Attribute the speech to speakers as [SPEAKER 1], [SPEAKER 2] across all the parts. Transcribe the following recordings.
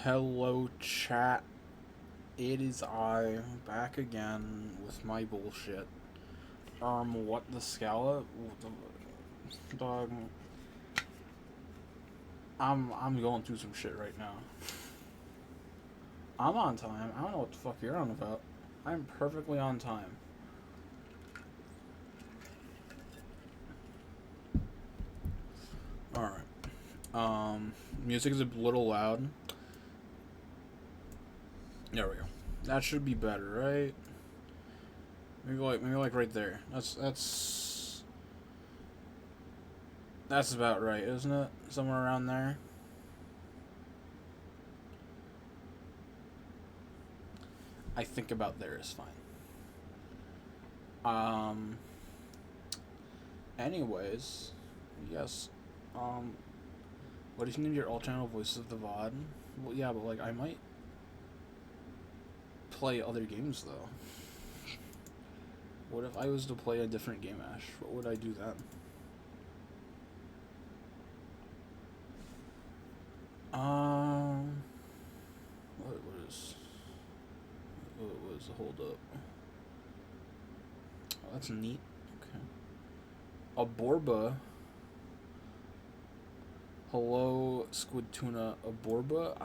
[SPEAKER 1] Hello, chat. It is I back again with my bullshit. What the Scala? Dog. I'm going through some shit right now. I'm on time. I don't know what the fuck you're on about. I'm perfectly on time. All right. Music is a little loud. There we go. That should be better, right? Maybe like right there. That's about right, isn't it? Somewhere around there. I think about there is fine. Um. Anyways, yes. Um. What if you named your all channel voices of the VOD? Well, yeah, but like I might play other games though. What if I was to play a different game, Ash? What would I do then? Um. What was the hold up? Oh, that's neat. Okay. Aborba. Hello, Squid Tuna Aborba.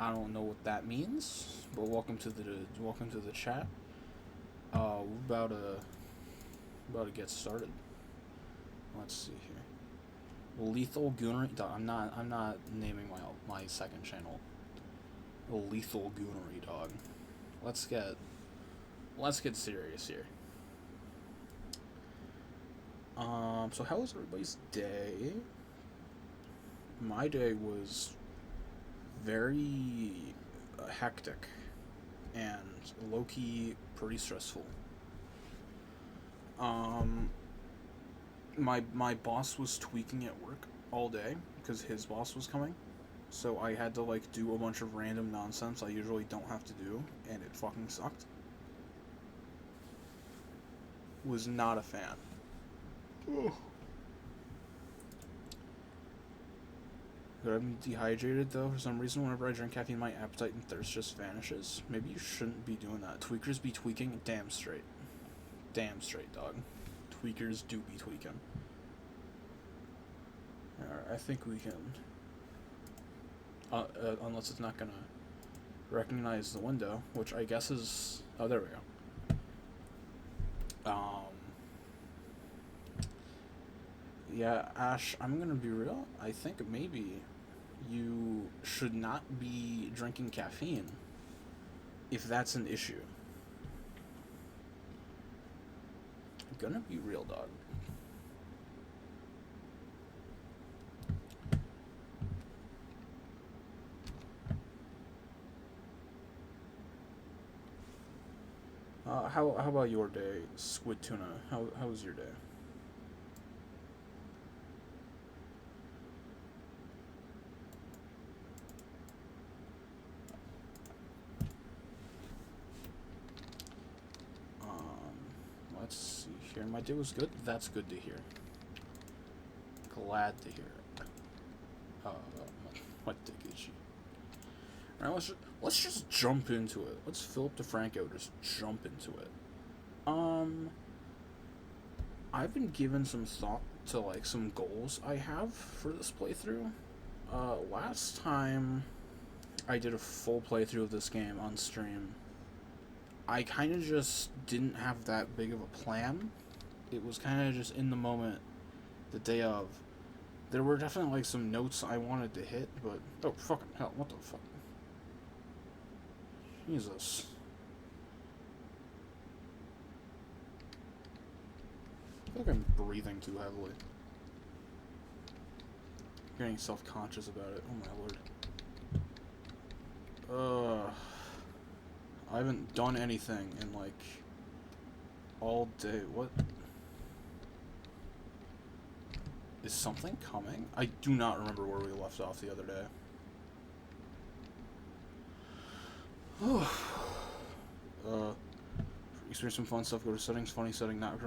[SPEAKER 1] I don't know what that means, but welcome to the chat. We're about to get started. Let's see here. Lethal Goonery. I'm not naming my second channel. Lethal Goonery, dog. Let's get serious here. So how was everybody's day? My day was very hectic and low key pretty stressful. Um, my boss was tweaking at work all day because his boss was coming, so I had to like do a bunch of random nonsense I usually don't have to do, and it fucking sucked. Was not a fan. Ugh. But I'm dehydrated though for some reason. Whenever I drink caffeine, my appetite and thirst just vanishes. Maybe you shouldn't be doing that. Tweakers be tweaking. Damn straight, dog. Tweakers do be tweaking. Alright, I think we can. Unless it's not gonna recognize the window, which I guess is. Oh, there we go. Yeah, Ash, I'm gonna be real. I think maybe you should not be drinking caffeine if that's an issue. I'm gonna be real, dog. How about your day, Squid Tuna? How was your day? Let's see here. My day was good. That's good to hear. Glad to hear it. Uh, what Dickichi? Alright, let's just jump into it. Let's Philip DeFranco just jump into it. Um, I've been given some thought to like some goals I have for this playthrough. Last time I did a full playthrough of this game on stream, I kind of just didn't have that big of a plan. It was kind of just in the moment, the day of. There were definitely like some notes I wanted to hit, but oh fucking hell, what the fuck? Jesus. I feel like I'm breathing too heavily. Getting self-conscious about it. Oh my lord. I haven't done anything in like all day. What? Is something coming? I do not remember where we left off the other day. Experience some fun stuff. Go to settings, funny setting, not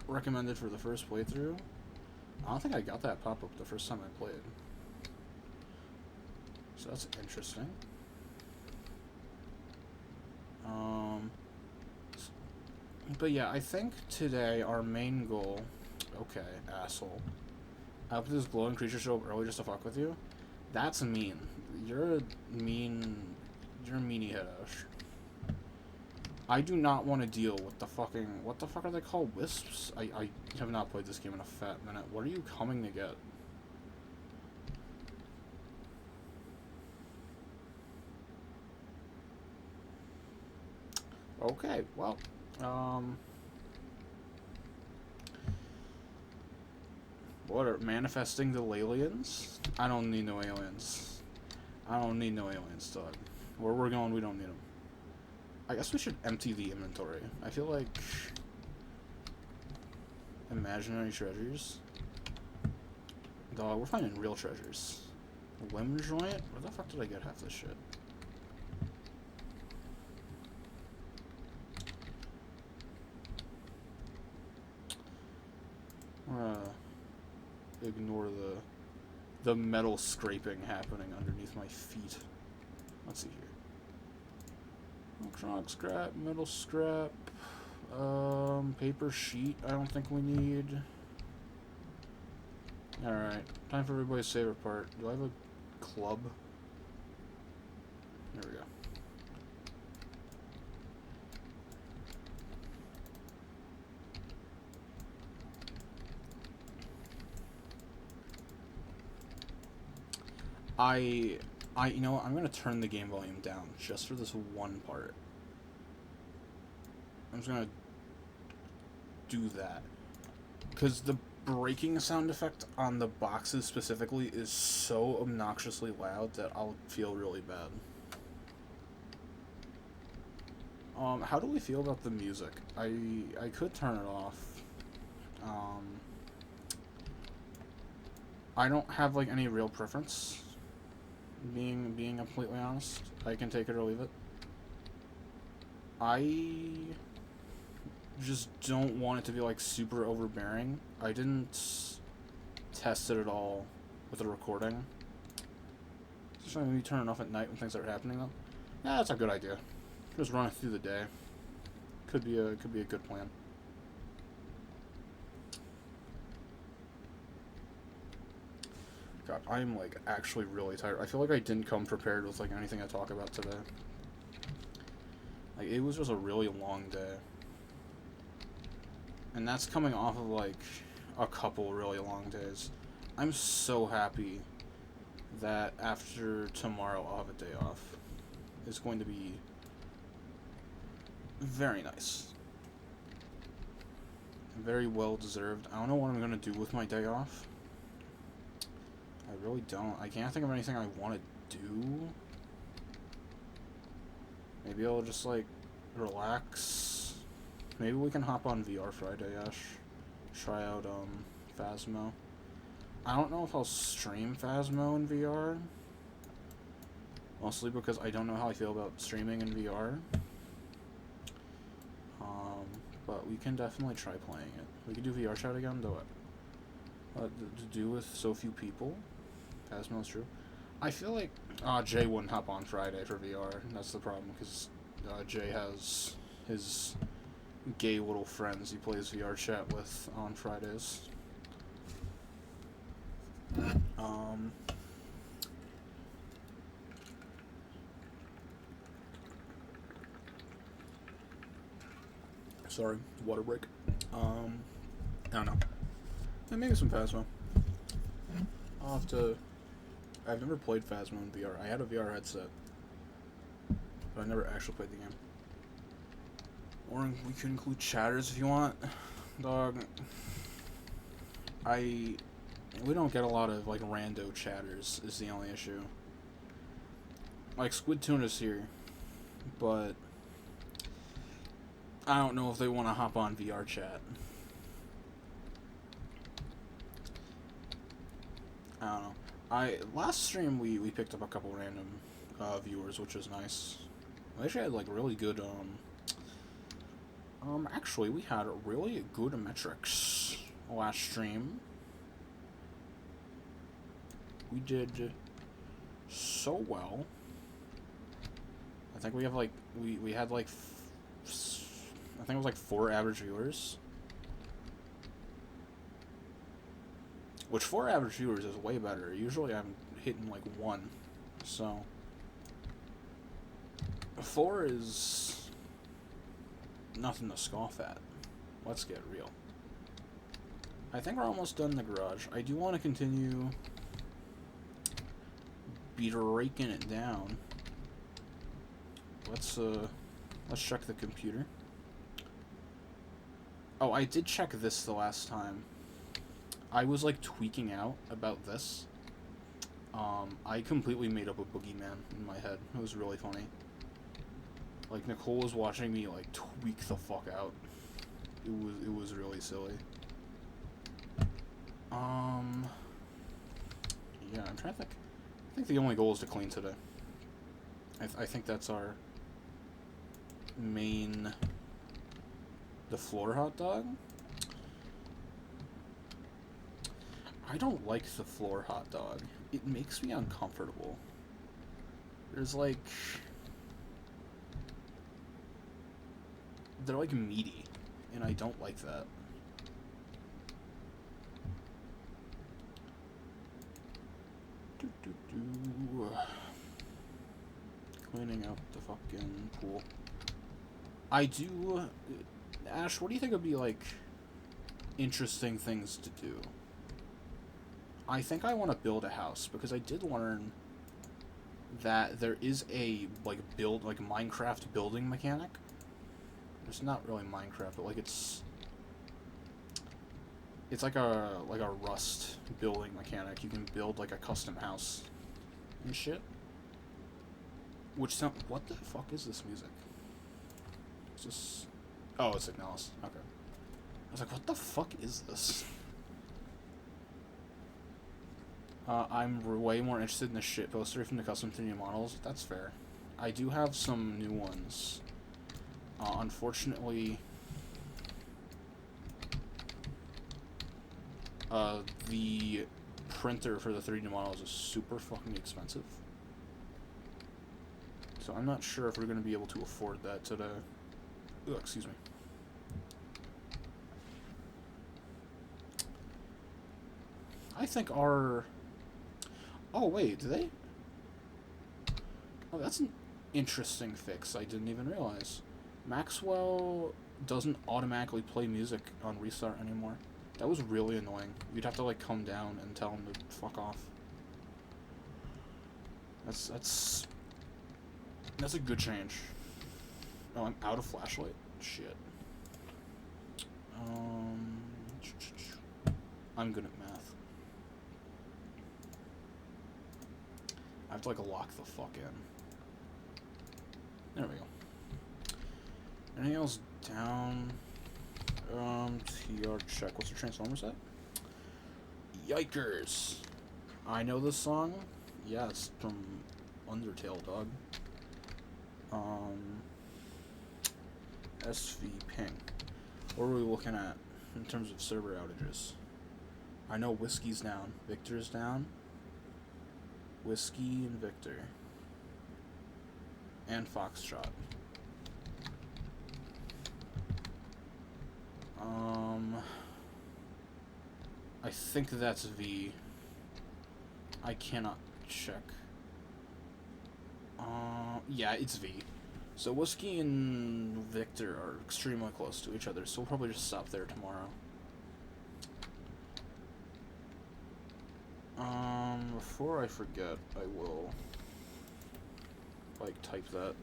[SPEAKER 1] recommended for the first playthrough. I don't think I got that pop up the first time I played. So that's interesting. Um, but yeah, I think today our main goal... Okay, asshole. I put this glowing creature show up early just to fuck with you? That's mean. You're a mean... You're a meanie head, Ash. I do not want to deal with the fucking... What the fuck are they called? Wisps? I have not played this game in a fat minute. What are you coming to get? Okay, well, what are manifesting the aliens? I don't need no aliens. I don't need no aliens, dog. Where we're going, we don't need them. I guess we should empty the inventory. I feel like imaginary treasures. Dog, we're finding real treasures. Limb joint? Where the fuck did I get half this shit? Ignore the metal scraping happening underneath my feet. Let's see here. Electronic scrap, metal scrap, paper sheet I don't think we need. Alright, time for everybody's favorite part. Do I have a club? There we go. you know what, I'm gonna turn the game volume down just for this one part. I'm just gonna do that. Because the breaking sound effect on the boxes specifically is so obnoxiously loud that I'll feel really bad. How do we feel about the music? I could turn it off. I don't have, like, any real preference. Being completely honest. I can take it or leave it. I just don't want it to be, like, super overbearing. I didn't test it at all with the recording. Just maybe turn it off at night when things are happening, though. Yeah, that's a good idea. Just run it through the day. Could be a good plan. God, I'm, like, actually really tired. I feel like I didn't come prepared with, like, anything to talk about today. Like, it was just a really long day. And that's coming off of, like, a couple really long days. I'm so happy that after tomorrow I'll have a day off. It's going to be very nice. Very well deserved. I don't know what I'm going to do with my day off. I really don't. I can't think of anything I want to do. Maybe I'll just, like, relax. Maybe we can hop on VR Friday, Ash. Try out, Phasmo. I don't know if I'll stream Phasmo in VR. Mostly because I don't know how I feel about streaming in VR. But we can definitely try playing it. We can do VR chat again, though. To do with so few people. Phasmo's true. I feel like Jay wouldn't hop on Friday for VR. That's the problem, because Jay has his gay little friends he plays VR chat with on Fridays. Sorry, water break. I don't know. Yeah, maybe some Phasmo. I'll have to... I've never played Phasmo in VR. I had a VR headset, but I never actually played the game. Or we could include chatters if you want. Dog. We don't get a lot of, like, rando chatters is the only issue. Like, Squid Tuna's here, but I don't know if they want to hop on VR chat. I don't know. Last stream we picked up a couple random viewers, which was nice. We actually had, like, really good actually we had really good metrics last stream. We did so well. I think we have like we had like I think it was like 4 average viewers. Which 4 average viewers is way better. Usually I'm hitting like 1. So 4 is nothing to scoff at. Let's get real. I think we're almost done in the garage. I do want to continue breaking it down. Let's check the computer. Oh, I did check this the last time. I was like tweaking out about this. I completely made up a boogeyman in my head. It was really funny. Like Nicole was watching me like tweak the fuck out. It was really silly. Yeah, I'm trying to think. I think the only goal is to clean today. I think that's our main. The floor hot dog? I don't like the floor hot dog. It makes me uncomfortable. There's like... They're like meaty, and I don't like that. Cleaning out the fucking pool. I do... Ash, what do you think would be, like, interesting things to do? I think I want to build a house, because I did learn that there is a, like, Minecraft building mechanic. It's not really Minecraft, but, like, it's like a Rust building mechanic. You can build, like, a custom house and shit. Which sound... What the fuck is this music? Is this... Oh, it's Ignalis. Okay. I was like, what the fuck is this? I'm way more interested in the shit poster from the custom 3D models. That's fair. I do have some new ones. Unfortunately... the printer for the 3D models is super fucking expensive. So I'm not sure if we're going to be able to afford that today. Ugh, excuse me. I think our... Oh, wait, do they? Oh, that's an interesting fix I didn't even realize. Maxwell doesn't automatically play music on restart anymore. That was really annoying. You'd have to, like, come down and tell him to fuck off. That's a good change. Oh, I'm out of flashlight? Shit. I'm good at math. I have to, like, lock the fuck in. There we go. Anything else down? TR check. What's the Transformers at? Yikers! I know this song. Yeah, it's from Undertale, dog. SV ping. What are we looking at in terms of server outages? I know Whiskey's down. Victor's down. Whiskey and Victor. And Foxtrot. I think that's V. I cannot check. Yeah, it's V. So Whiskey and Victor are extremely close to each other, so we'll probably just stop there tomorrow. Before I forget, I will, like, type that.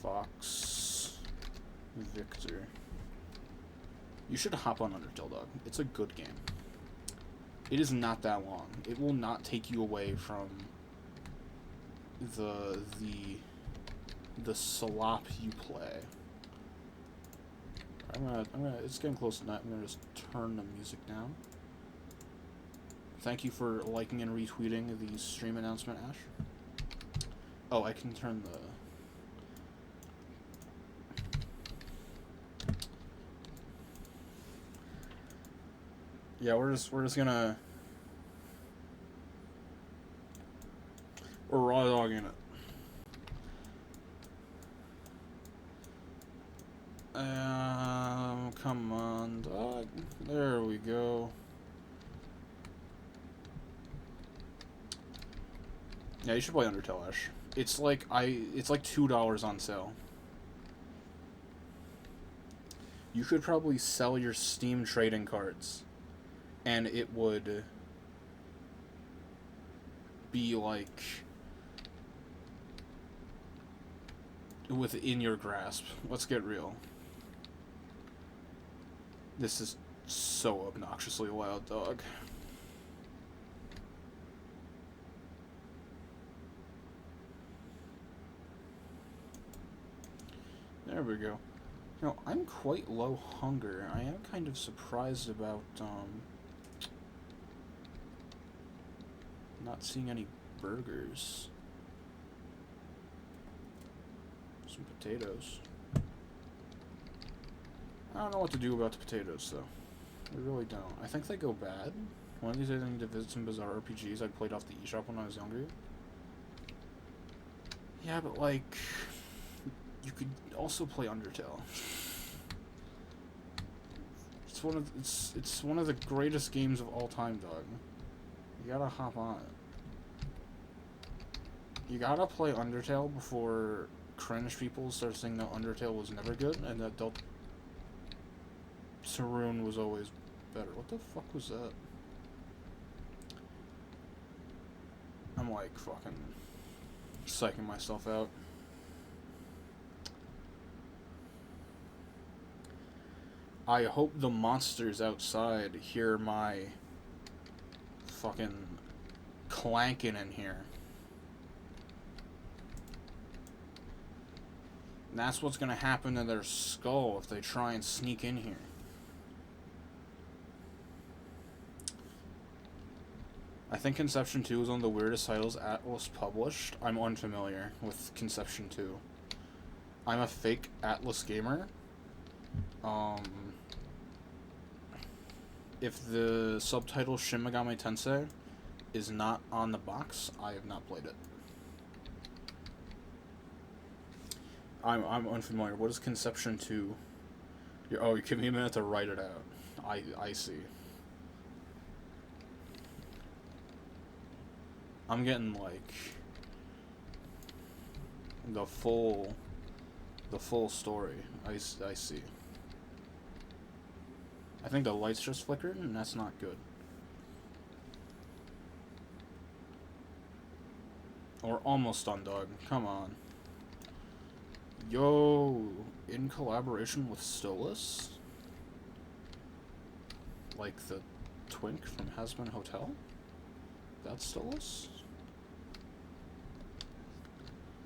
[SPEAKER 1] Fox Victor. You should hop on Undertale, dog. It's a good game. It is not that long. It will not take you away from the slop you play. It's getting close to night. I'm gonna just turn the music down. Thank you for liking and retweeting the stream announcement, Ash. Oh, I can turn the... Yeah, we're just gonna we're raw dogging it. Come on, dog. There we go. Yeah, you should play Undertale, Ash. It's like $2 on sale. You could probably sell your Steam trading cards, and it would be like within your grasp. Let's get real. This is so obnoxiously loud, dog. There we go. You know, I'm quite low hunger. I am kind of surprised about, not seeing any burgers. Some potatoes. I don't know what to do about the potatoes, though. I really don't. I think they go bad. One of these days I need to visit some bizarre RPGs I played off the eShop when I was younger. Yeah, but, like, you could also play Undertale. It's one of the greatest games of all time, dog. You gotta hop on it. You gotta play Undertale before cringe people start saying that Undertale was never good and that Deltarune was always better. What the fuck was that? I'm like fucking psyching myself out. I hope the monsters outside hear my fucking clanking in here. And that's what's gonna happen to their skull if they try and sneak in here. I think Conception 2 is one of the weirdest titles Atlus published. I'm unfamiliar with Conception 2. I'm a fake Atlus gamer. If the subtitle Shin Megami Tensei is not on the box, I have not played it. I'm unfamiliar. What is Conception 2? You give me a minute to write it out. I see. I'm getting like the full story. I see. I think the lights just flickered, and that's not good. We're almost done, dog. Come on. Yo, in collaboration with Stolas? Like the twink from Hazbin Hotel? That's Stolas?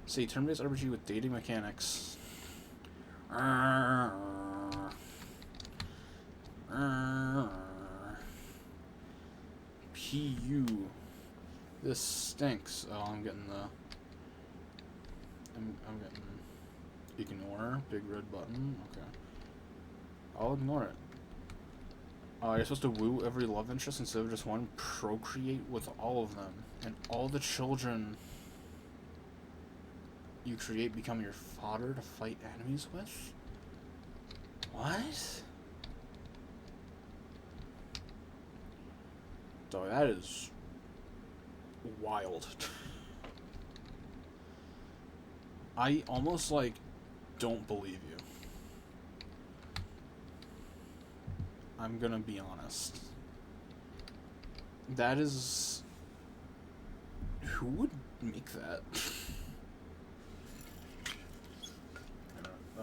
[SPEAKER 1] See, turn-based RPG with dating mechanics. PU. This stinks. Oh, I'm getting the... I'm getting... Ignore. Big red button. Okay. I'll ignore it. You're supposed to woo every love interest instead of just one. Procreate with all of them. And all the children you create become your fodder to fight enemies with? What? Dog, that is wild. I almost, like, don't believe you. I'm gonna be honest. That is... Who would make that?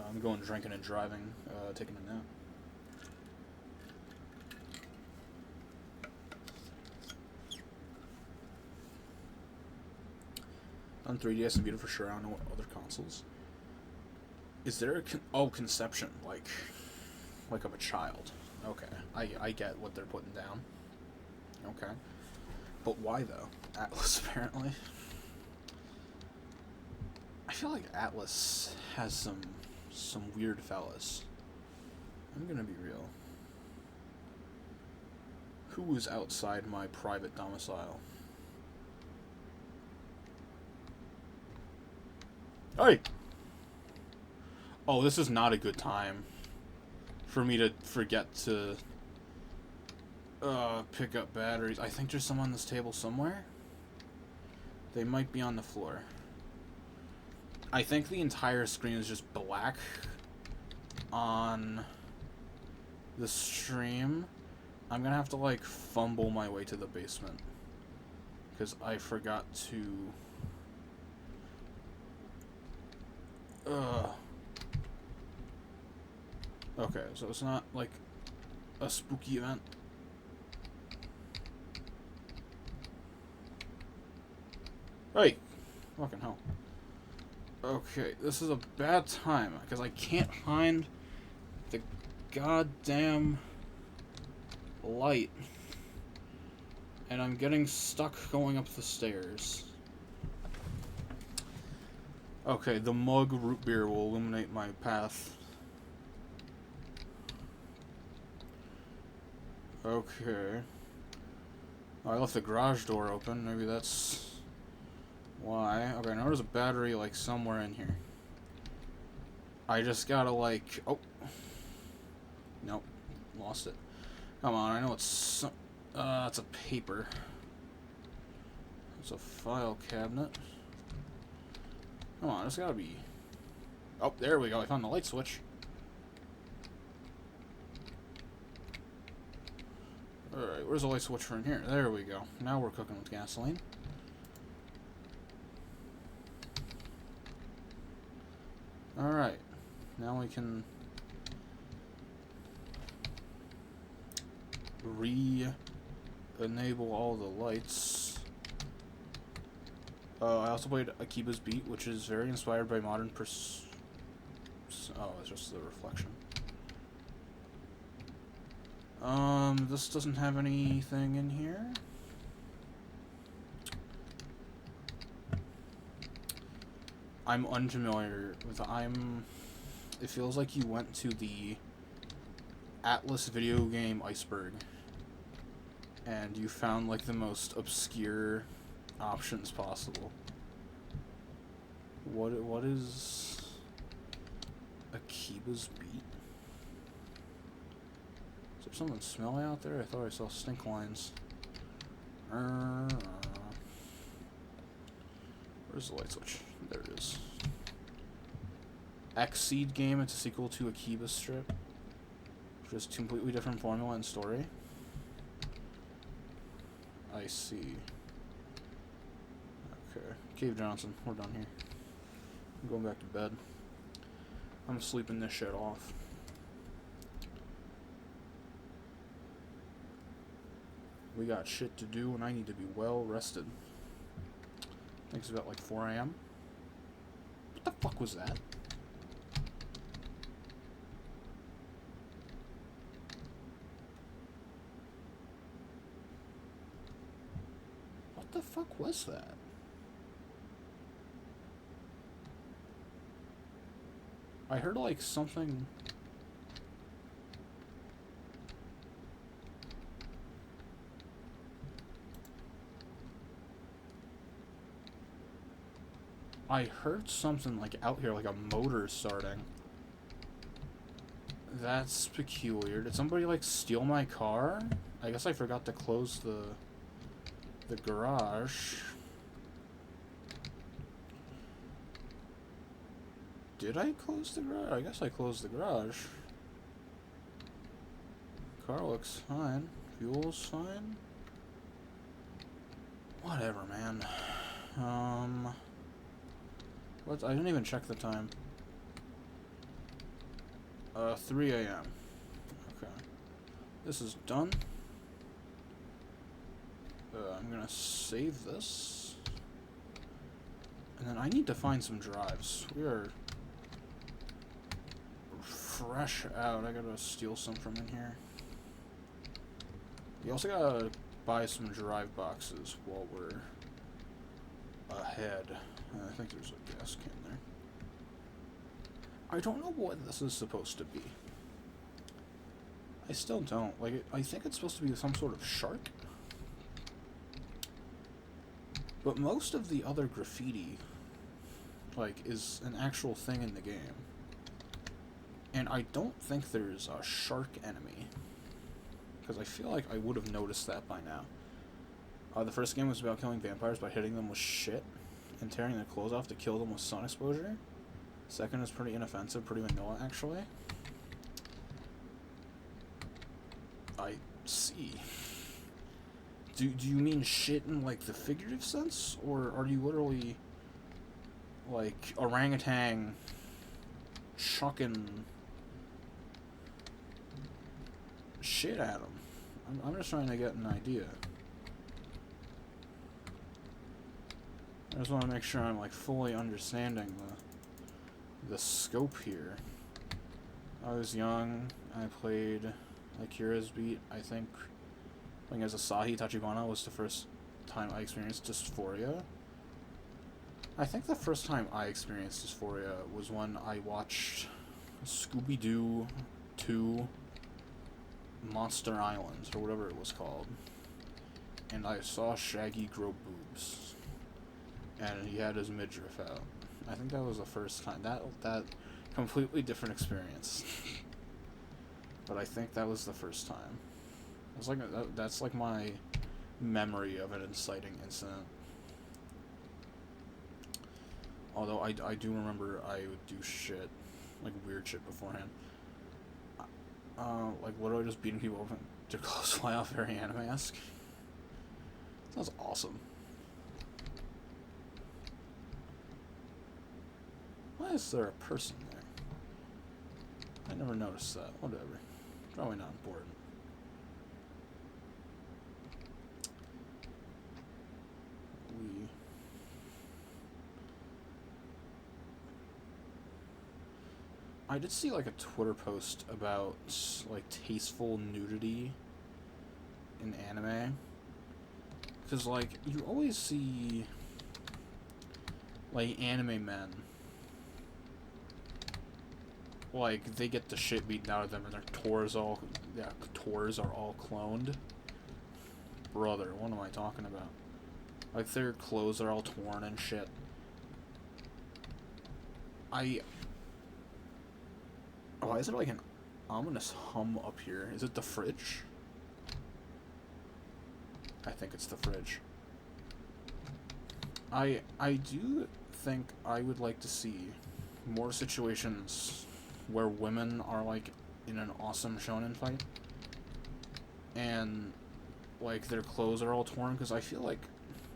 [SPEAKER 1] I'm going drinking and driving, taking a nap. On 3DS and Vita for sure. I don't know what other consoles. Is there a Conception, like of a child? Okay, I get what they're putting down. Okay, but why though? Atlus apparently. I feel like Atlus has some weird fellas. I'm gonna be real. Who is outside my private domicile? Hey! Oh, this is not a good time for me to forget to pick up batteries. I think there's some on this table somewhere. They might be on the floor. I think the entire screen is just black on the stream. I'm gonna have to, like, fumble my way to the basement. Because I forgot to... Okay, so it's not, like, a spooky event. Hey! Fucking hell. Okay, this is a bad time, because I can't find the goddamn light. And I'm getting stuck going up the stairs. Okay, the mug root beer will illuminate my path. Okay. Oh, I left the garage door open. Maybe that's why. Okay, now there's a battery, like, somewhere in here. I just gotta, like... Oh. Nope. Lost it. Come on, I know it's a paper. It's a file cabinet. Come on, it's gotta be... Oh, there we go. I found the light switch. Alright, where's the light switch for in here? There we go. Now we're cooking with gasoline. Alright. Now we can... re-enable all the lights. I also played Akiba's Beat, which is very inspired by modern oh, it's just the reflection. This doesn't have anything in here. I'm unfamiliar with it feels like you went to the Atlas video game iceberg and you found, like, the most obscure options possible. What is Akiba's Beat? Is there something smelly out there? I thought I saw stink lines. Where's the light switch? There it is. Xseed game, it's a sequel to Akiba Strip. Just completely different formula and story. I see. Okay. Cave Johnson, we're done here. I'm going back to bed. I'm sleeping this shit off. We got shit to do and I need to be well rested. I think it's about like 4 AM. What the fuck was that? What the fuck was that? I heard, like, something... I heard something, like, out here, like a motor starting. That's peculiar. Did somebody, like, steal my car? I guess I forgot to close the garage. Did I close the garage? I guess I closed the garage. Car looks fine. Fuel's fine. Whatever, man. What? I didn't even check the time. 3 AM. Okay. This is done. I'm gonna save this. And then I need to find some drives. We are fresh out. I gotta steal some from in here. You also gotta buy some drive boxes while we're ahead. I think there's a gas can there. I don't know what this is supposed to be. I still don't. Like, I think it's supposed to be some sort of shark. But most of the other graffiti, like, is an actual thing in the game. And I don't think there's a shark enemy. Because I feel like I would have noticed that by now. The first game was about killing vampires by hitting them with shit and tearing their clothes off to kill them with sun exposure. Second is pretty inoffensive, pretty vanilla, actually. I see. Do you mean shit in, like, the figurative sense? Or are you literally, like, orangutan chucking shit at him? I'm just trying to get an idea. I just want to make sure I'm, like, fully understanding the scope here. I was young. I played Akira's Beat, I think. Playing as Asahi Tachibana was the first time I experienced dysphoria. I think the first time I experienced dysphoria was when I watched Scooby-Doo 2 Monster Island, or whatever it was called. And I saw Shaggy grow boobs. And he had his midriff out. I think that was the first time. That completely different experience. But I think that was the first time. It's like that's like my memory of an inciting incident. Although I do remember I would do shit, like weird shit beforehand. Like literally just beating people up and their clothes fly off, very anime-esque. Sounds awesome. Why is there a person there? I never noticed that. Whatever. Probably not important. I did see like a Twitter post about like tasteful nudity in anime. Because like you always see like anime men, like they get the shit beaten out of them and their tours are all cloned. Brother, what am I talking about? Like their clothes are all torn and shit. Why is there like an ominous hum up here? Is it the fridge? I think it's the fridge. I do think I would like to see more situations where women are like in an awesome shonen fight and like their clothes are all torn, because I feel like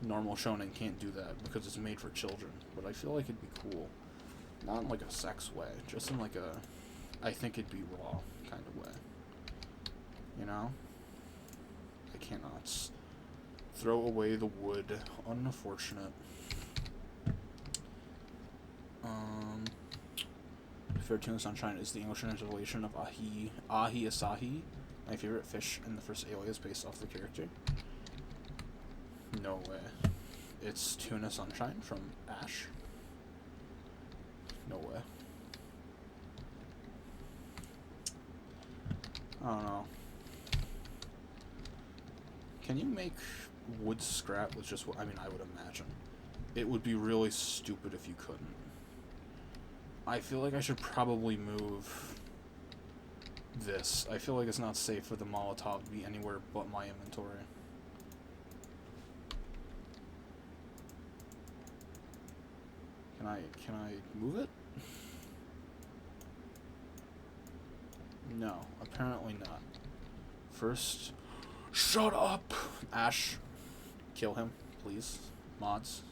[SPEAKER 1] normal shonen can't do that because it's made for children, but I feel like it'd be cool. Not in like a sex way, just in like a I think it'd be raw kind of way. You know? I cannot throw away the wood. Unfortunate. Fair Tuna Sunshine is the English translation of Ahi Asahi, my favorite fish in the first Alias based off the character. No way. It's Tuna Sunshine from Ash. No way. I don't know. Can you make wood scrap with just what? I mean, I would imagine. It would be really stupid if you couldn't. I feel like I should probably move this. I feel like it's not safe for the Molotov to be anywhere but my inventory. Can I move it? No, apparently not. First, shut up! Ash, kill him, please. Mods,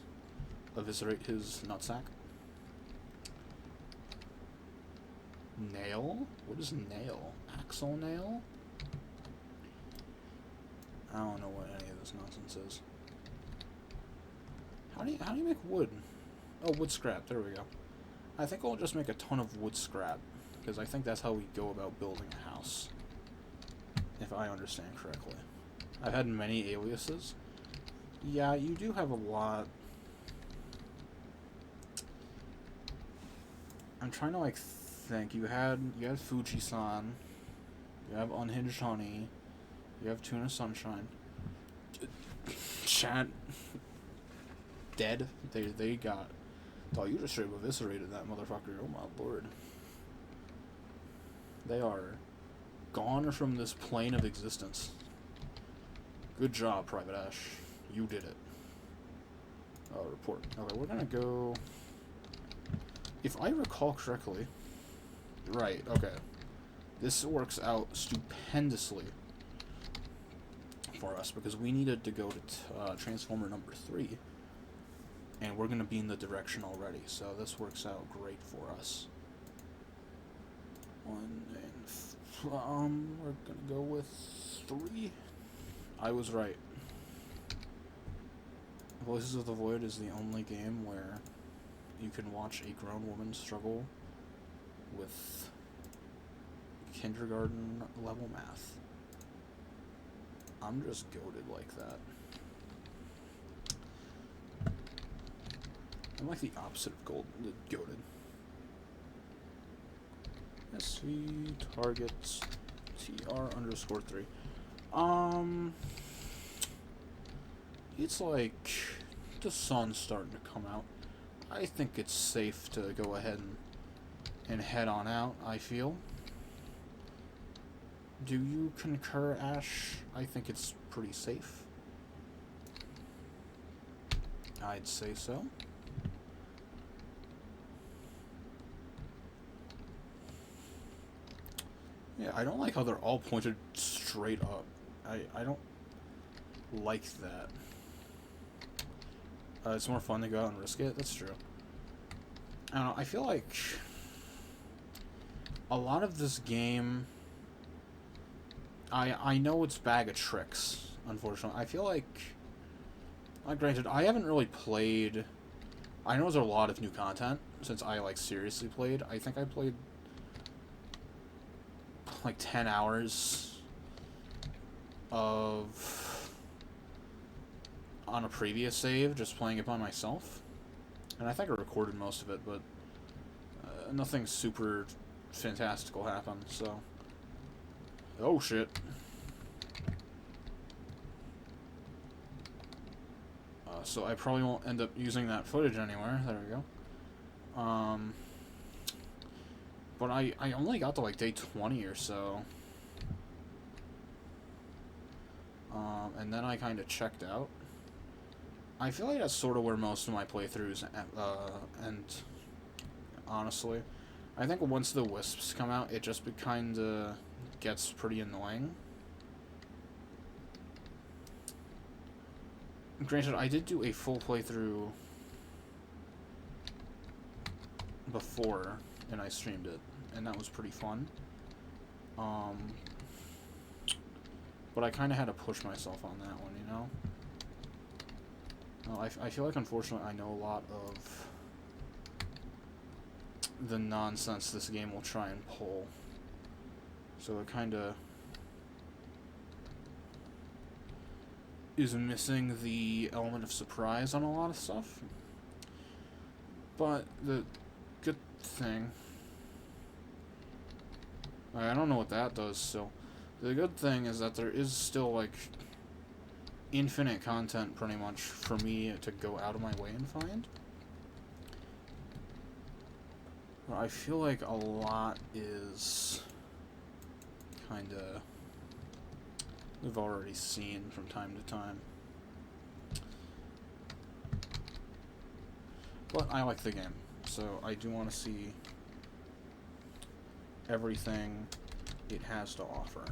[SPEAKER 1] eviscerate his nutsack. Nail? What is nail? Axle nail? I don't know what any of this nonsense is. How do you make wood? Oh, wood scrap. There we go. I think I'll just make a ton of wood scrap, because I think that's how we go about building a house, if I understand correctly. I've had many aliases. Yeah, you do have a lot. I'm trying to like think. You had Fuji-san. You have Unhinged Honey. You have Tuna Sunshine. Chat. Dead. They got. Oh, you just straight up eviscerated that motherfucker. Oh my lord. They are gone from this plane of existence. Good job, Private Ash. You did it. Report. Okay, we're gonna go... If I recall correctly... Right, okay. This works out stupendously for us, because we needed to go to Transformer number 3, and we're gonna be in the direction already, so this works out great for us. We're gonna go with 3. I was right. Voices of the Void is the only game where you can watch a grown woman struggle with kindergarten level math. I'm just goated like that. I'm like the opposite of goated. SV targets TR_3. It's like the sun's starting to come out. I think it's safe to go ahead and head on out, I feel. Do you concur, Ash? I think it's pretty safe. I'd say so. Yeah, I don't like how they're all pointed straight up. I don't like that. It's more fun to go out and risk it. That's true. I don't know. I feel like a lot of this game... I know it's bag of tricks, unfortunately. I feel like... granted, I haven't really played... I know there's a lot of new content since I, like, seriously played. I think I played like 10 hours of on a previous save, just playing it by myself, and I think I recorded most of it, but nothing super fantastical happened. So, oh shit. So I probably won't end up using that footage anywhere. There we go. But I only got to like day 20 or so. And then I kind of checked out. I feel like that's sort of where most of my playthroughs end, honestly. I think once the wisps come out, it just kind of gets pretty annoying. Granted, I did do a full playthrough before, and I streamed it, and that was pretty fun. But I kind of had to push myself on that one, you know? I feel like, unfortunately, I know a lot of the nonsense this game will try and pull. So it kind of is missing the element of surprise on a lot of stuff. But the good thing... I don't know what that does, so... The good thing is that there is still, like, infinite content, pretty much, for me to go out of my way and find. But I feel like a lot is kinda... we've already seen from time to time. But I like the game, so I do want to see everything it has to offer.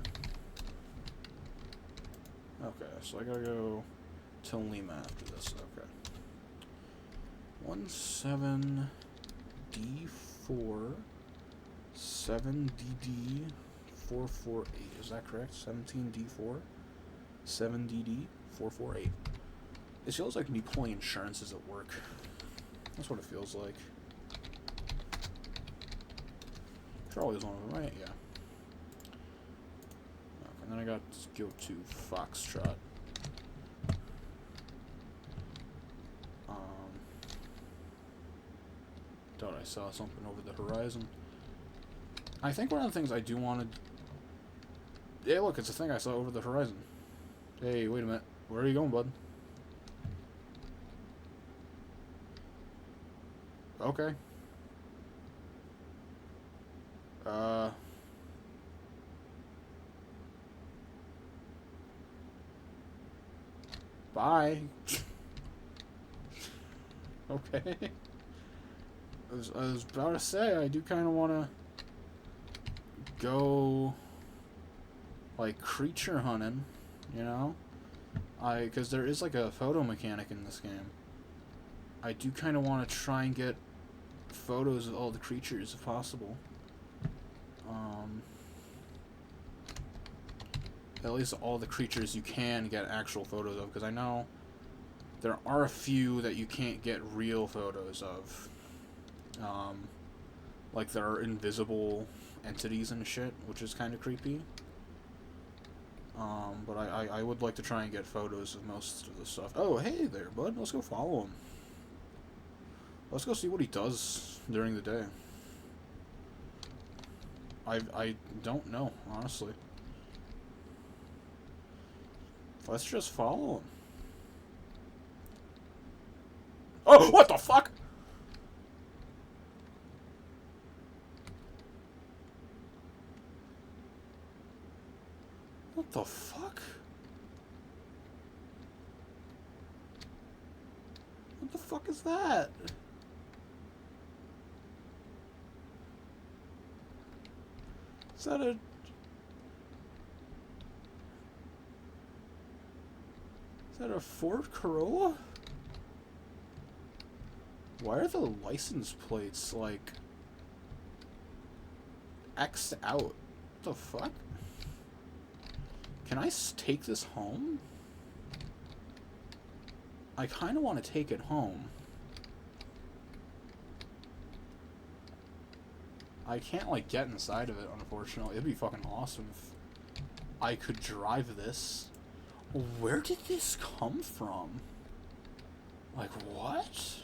[SPEAKER 1] Okay, so I gotta go to Lima after this. Okay. 17D4 7DD 448. Is that correct? 17D4 7DD 448. It feels like me pulling insurances at work. That's what it feels like. Charlie's one of them, right? Yeah. Okay, and then I got to go to Foxtrot. Thought I saw something over the horizon. I think one of the things I do want to Hey, look, it's a thing I saw over the horizon. Hey, wait a minute. Where are you going, bud? Okay. Uh... Bye. Okay. I was about to say, I do kind of want to go, like, creature hunting, you know? Because there is, like, a photo mechanic in this game. I do kind of want to try and get photos of all the creatures, if possible. At least all the creatures you can get actual photos of, because I know there are a few that you can't get real photos of. Like, there are invisible entities and shit, which is kind of creepy. But I would like to try and get photos of most of the stuff. Oh, hey there, bud. Let's go follow him. Let's go see what he does during the day. I don't know, honestly. Let's just follow him. Oh, what the fuck? What the fuck? What the fuck is that? Is that a... Is that a Ford Corolla? Why are the license plates, like, X'd out? What the fuck? Can I take this home? I kind of want to take it home. I can't, like, get inside of it, unfortunately. It'd be fucking awesome if I could drive this. Where did this come from? Like, what?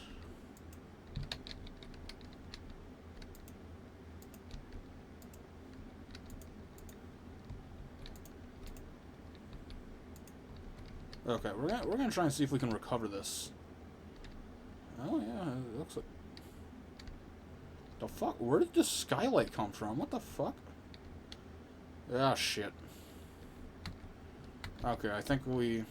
[SPEAKER 1] Okay, we're gonna try and see if we can recover this. Oh yeah, it looks like... The fuck? Where did this skylight come from? What the fuck? Ah, shit. Okay, I think we...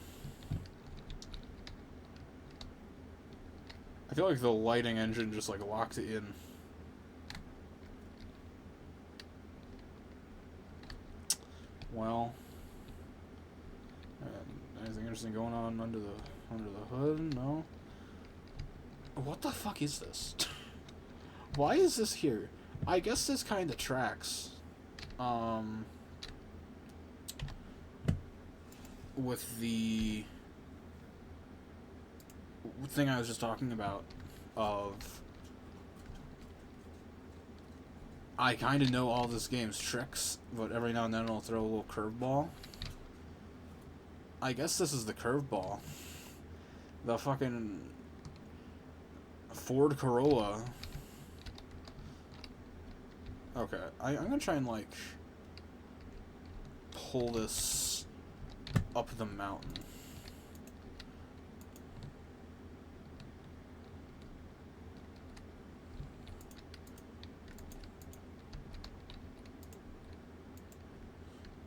[SPEAKER 1] I feel like the lighting engine just, like, locked it in. Well... anything interesting going on under the hood? No? What the fuck is this? Why is this here? I guess this kind of tracks. With the thing I was just talking about of I kind of know all this game's tricks, but every now and then it'll throw a little curveball. I guess this is the curveball. The fucking Ford Corolla. Okay, I'm gonna try and, like, pull this up the mountain.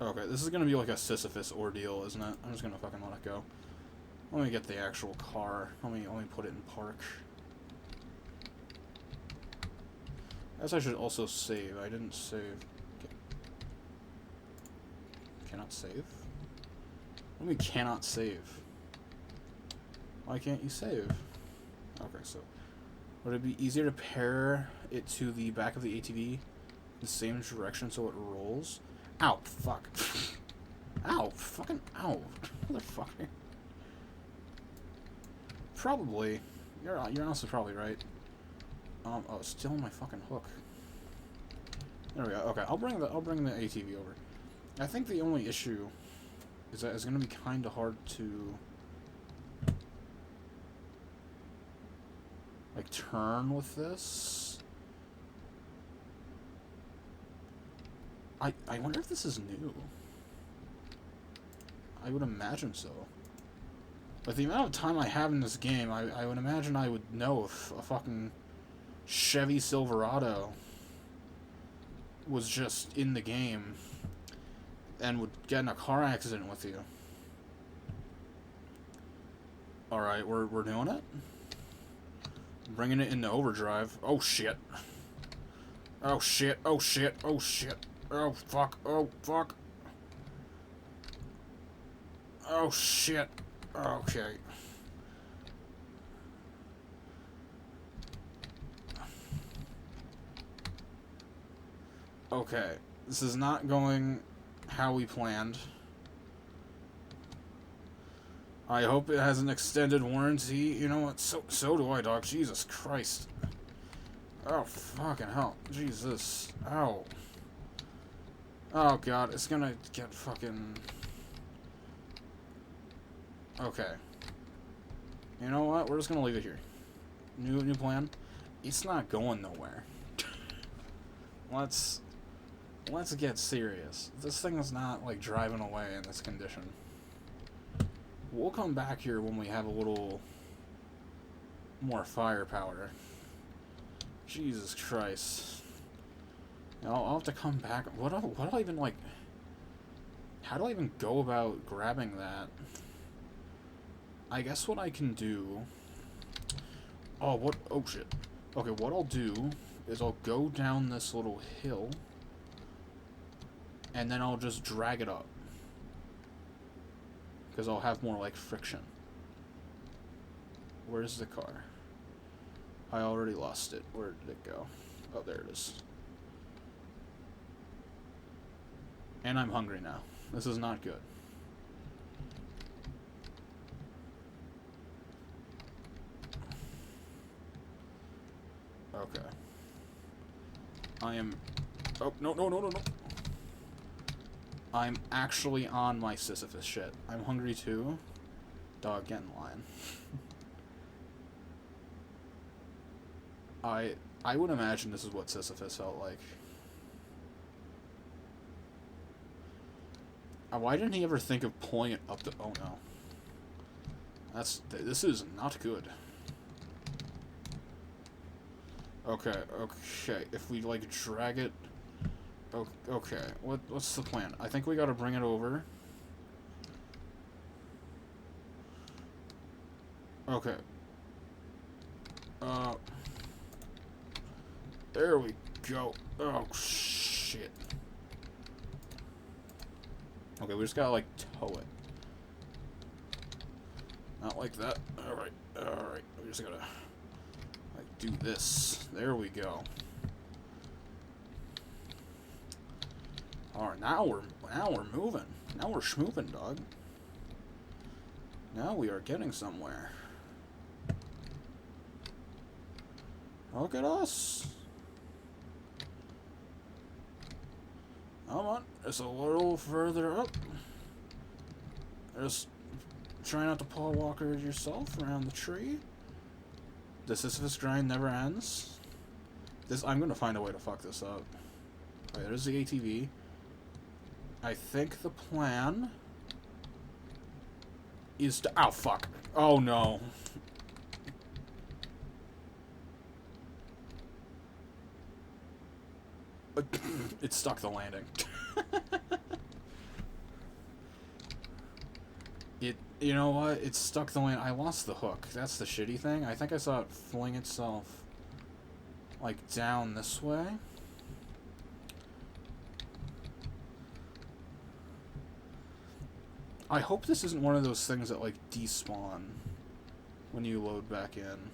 [SPEAKER 1] Okay, this is gonna be like a Sisyphus ordeal, isn't it? I'm just gonna fucking let it go. Let me get the actual car. Let me put it in park. I guess I should also save. I didn't save. Okay. Cannot save? What do you mean cannot save? Why can't you save? Okay, so would it be easier to pair it to the back of the ATV the same direction so it rolls? Ow, fuck. Ow, fucking ow. Motherfucker. Probably. You're honestly probably right. Oh, it's still my fucking hook. There we go. Okay, I'll bring the ATV over. I think the only issue is that it's gonna be kinda hard to like turn with this. I wonder if this is new. I would imagine so. But the amount of time I have in this game, I would imagine I would know if a fucking Chevy Silverado was just in the game and would get in a car accident with you. Alright, we're doing it. Bringing it into overdrive. Oh shit. Oh shit, oh shit, oh shit. Oh fuck, oh fuck. Oh shit. Okay. Okay. This is not going how we planned. I hope it has an extended warranty. You know what? So do I, dog. Jesus Christ. Oh, fucking hell. Jesus. Ow. Oh, God. It's gonna get fucking... Okay. You know what? We're just gonna leave it here. New plan. It's not going nowhere. Let's get serious. This thing is not, like, driving away in this condition. We'll come back here when we have a little more firepower. Jesus Christ. I'll have to come back. What do I even, like... How do I even go about grabbing that? I guess what I can do... Oh, what... Oh, shit. Okay, what I'll do is I'll go down this little hill, and then I'll just drag it up. Because I'll have more, like, friction. Where's the car? I already lost it. Where did it go? Oh, there it is. And I'm hungry now. This is not good. Okay. I am... Oh, no, no, no, no, no. I'm actually on my Sisyphus shit. I'm hungry too. Dog, get in line. I would imagine this is what Sisyphus felt like. Why didn't he ever think of pulling it up the... Oh no. This is not good. Okay, okay. If we, like, drag it... Okay, what's the plan? I think we gotta bring it over. Okay. There we go. Oh, shit. Okay, we just gotta, like, tow it. Not like that. Alright, alright. We just gotta, like, do this. There we go. Alright, now we're moving. Now we're schmooping, dog. Now we are getting somewhere. Look at us. Come on, it's a little further up. Just try not to Paul Walker yourself around the tree. The Sisyphus grind never ends. I'm gonna find a way to fuck this up. Alright, there's the ATV. I think the plan is to... Oh, fuck. Oh, no. It stuck the landing. You know what? It stuck the landing. I lost the hook. That's the shitty thing. I think I saw it fling itself, like, down this way. I hope this isn't one of those things that, like, despawn when you load back in.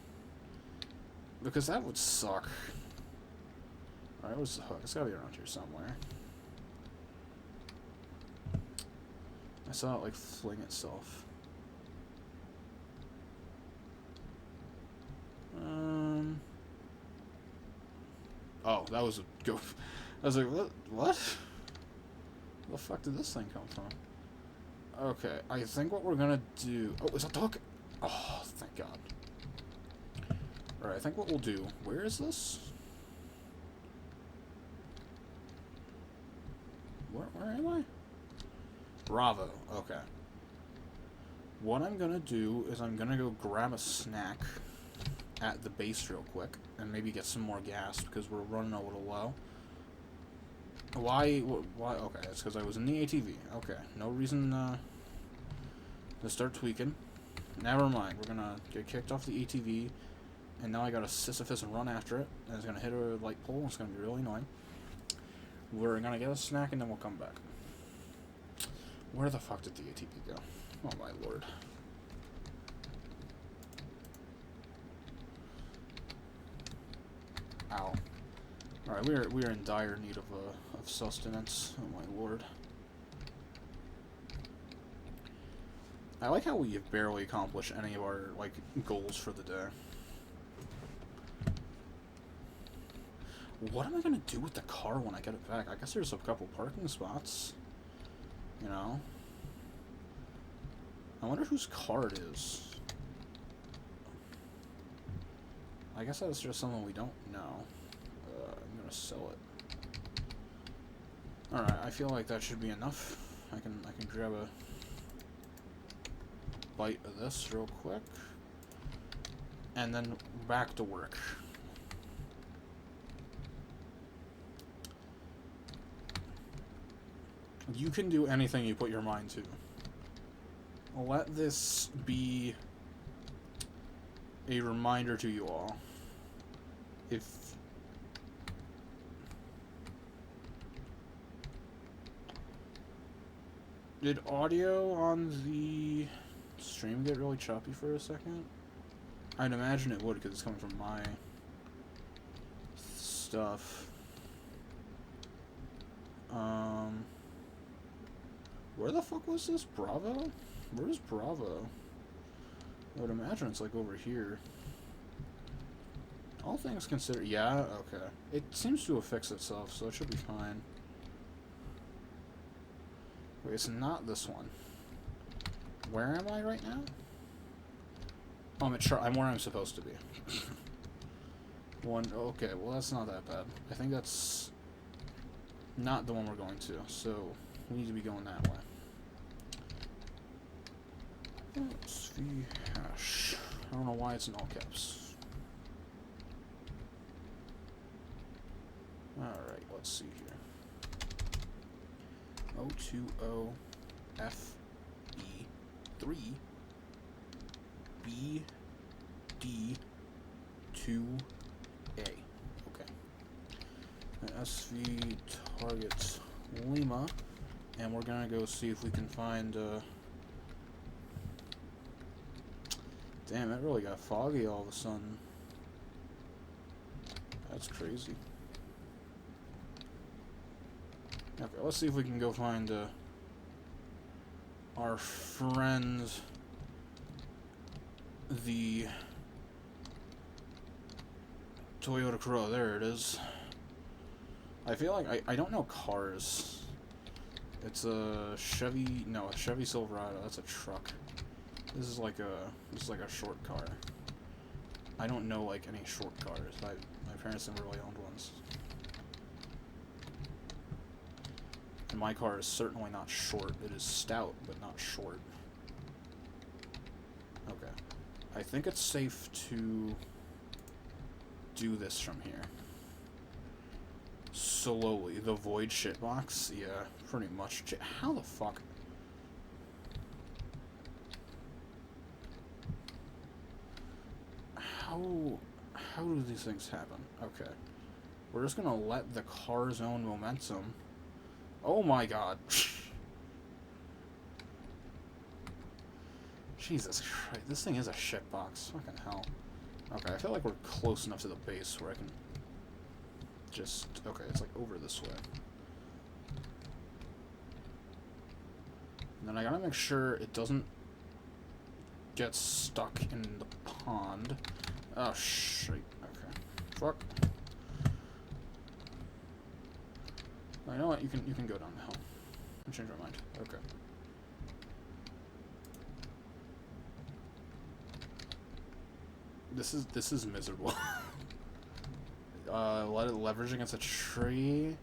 [SPEAKER 1] Because that would suck. Alright, where's the hook? It's gotta be around here somewhere. I saw it, like, fling itself. Oh, that was a go. I was like, what? Where the fuck did this thing come from? Okay, I think what we're gonna do... Oh, is that the hook? Oh, thank God. Alright, I think what we'll do... Where is this? Where am I? Bravo. Okay. What I'm gonna do is I'm gonna go grab a snack at the base real quick and maybe get some more gas because we're running a little low. Why? Okay, it's because I was in the ATV. Okay, no reason to start tweaking. Never mind. We're gonna get kicked off the ATV, and now I gotta Sisyphus and run after it, and it's gonna hit a light pole. It's gonna be really annoying. We're gonna get a snack and then we'll come back. Where the fuck did the ATV go? Oh my lord. Ow. Alright, we are in dire need of sustenance. Oh my lord. I like how we have barely accomplished any of our, like, goals for the day. What am I gonna do with the car when I get it back? I guess there's a couple parking spots. You know? I wonder whose car it is. I guess that's just someone we don't know. I'm gonna sell it. Alright, I feel like that should be enough. I can grab a bite of this real quick. And then back to work. You can do anything you put your mind to. Let this be a reminder to you all. If did audio on the stream get really choppy for a second? I'd imagine it would because it's coming from my stuff. Where the fuck was this? Bravo? Where's Bravo? I would imagine it's like over here. All things considered, yeah, okay. It seems to have fixed itself, so it should be fine. Wait, it's not this one. Where am I right now? Oh, I'm where I'm supposed to be. Okay, well that's not that bad. I think that's not the one we're going to, so we need to be going that way. SV hash. I don't know why it's in all caps. Alright, let's see here. 020 FE3 BD2A. Okay. And SV targets Lima, and we're gonna go see if we can find damn, it really got foggy all of a sudden. That's crazy. Okay, let's see if we can go find our friend, the Toyota Corolla. There it is. I feel like I don't know cars. It's a Chevy, no, a Chevy Silverado. That's a truck. This is like a short car. I don't know like any short cars. My parents never really owned ones. And my car is certainly not short. It is stout, but not short. Okay. I think it's safe to do this from here. Slowly. The void shitbox? Yeah, pretty much. How the fuck? How do these things happen? Okay. We're just gonna let the car's own momentum. Oh my god. Jesus Christ. This thing is a shitbox. Fucking hell. Okay, I feel like we're close enough to the base where I can just... Okay, it's like over this way. And then I gotta make sure it doesn't get stuck in the pond. Oh, shit. Okay. Fuck. Oh, you know what? You can go down the hill. I changed my mind. Okay. This is miserable. Let it leverage against a tree.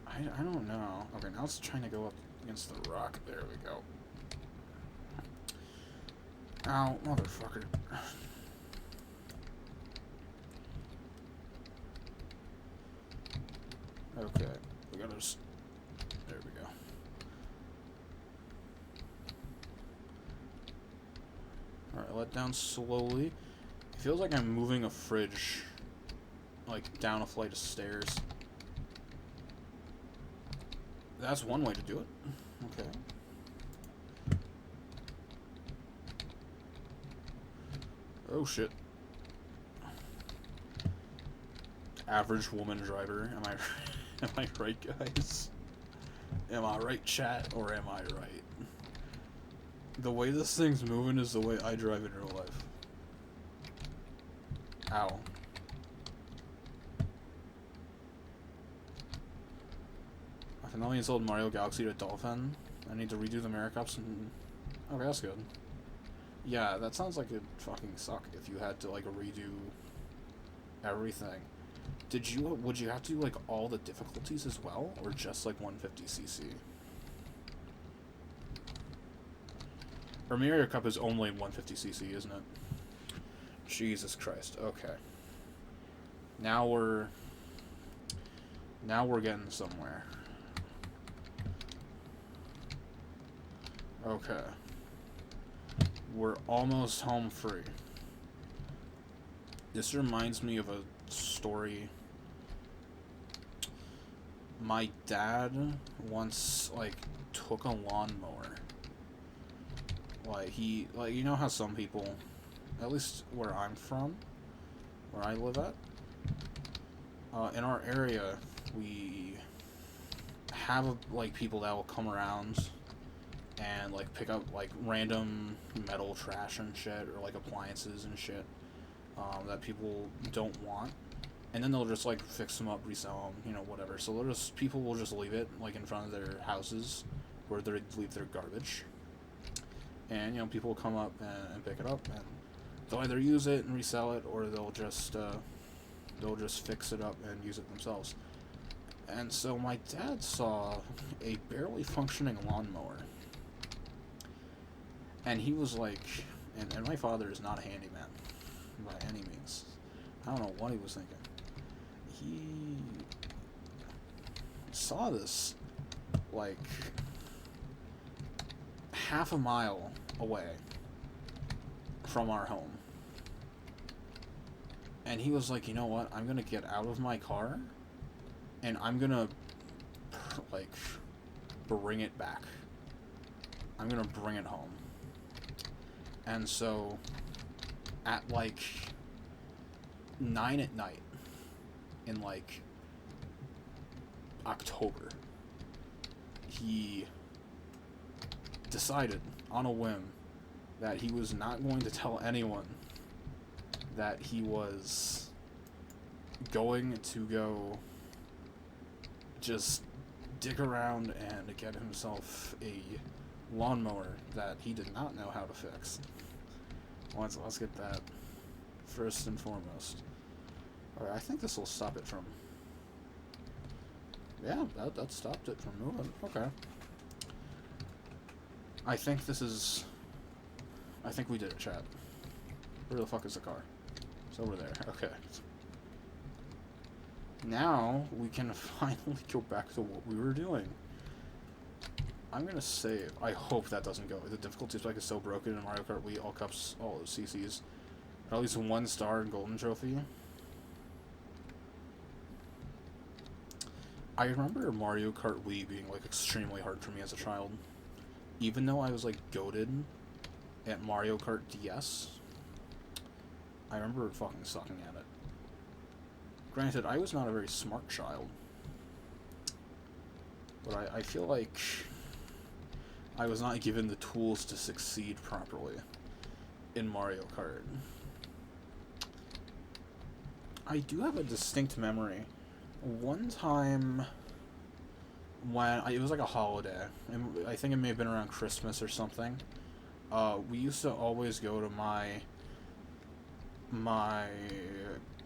[SPEAKER 1] I don't know. Okay, now it's trying to go up against the rock. There we go. Ow, motherfucker. Okay, we gotta just... There we go. Alright, let down slowly. It feels like I'm moving a fridge, like, down a flight of stairs. That's one way to do it. Okay. Oh, shit. Average woman driver. Am I am I right, guys? Am I right, chat, or am I right? The way this thing's moving is the way I drive in real life. Ow. I finally installed Mario Galaxy to Dolphin. I need to redo the mirror cups and... Okay, that's good. Yeah, that sounds like it'd fucking suck if you had to, like, redo everything. Would you have to do, like, all the difficulties as well? Or just, like, 150cc? Or Mirror Cup is only 150cc, isn't it? Jesus Christ, okay. Now we're getting somewhere. Okay. We're almost home free. This reminds me of a story. My dad once, like, took a lawnmower. Like, you know how some people, at least where I'm from, where I live at, in our area, we have, like, people that will come around and, like, pick up, like, random metal trash and shit, or, like, appliances and shit, that people don't want. And then they'll just, like, fix them up, resell them, you know, whatever. So people will just leave it, like, in front of their houses where they leave their garbage. And, you know, people will come up and pick it up, and they'll either use it and resell it, or they'll just fix it up and use it themselves. And so my dad saw a barely functioning lawnmower. And he was like, and my father is not a handyman by any means. I don't know what he was thinking. He saw this, like, half a mile away from our home. And he was like, you know what, I'm gonna get out of my car, and I'm gonna, like, bring it back. I'm gonna bring it home. And so, at, like, 9 at night, in, like, October, he decided, on a whim, that he was not going to tell anyone that he was going to go just dig around and get himself a lawnmower that he did not know how to fix. Let's get that first and foremost. Alright, I think this will stop it from... Yeah, that stopped it from moving. Okay. I think we did it, chat. Where the fuck is the car? It's over there. Okay. Now, we can finally go back to what we were doing. I'm gonna save. I hope that doesn't go. The difficulty spike is so broken in Mario Kart Wii, all cups, all CCs. At least 1 star and golden trophy. I remember Mario Kart Wii being, like, extremely hard for me as a child. Even though I was, like, goated at Mario Kart DS, I remember fucking sucking at it. Granted, I was not a very smart child. But I feel like I was not given the tools to succeed properly in Mario Kart. I do have a distinct memory. One time when it was like a holiday, and I think it may have been around Christmas or something, we used to always go to my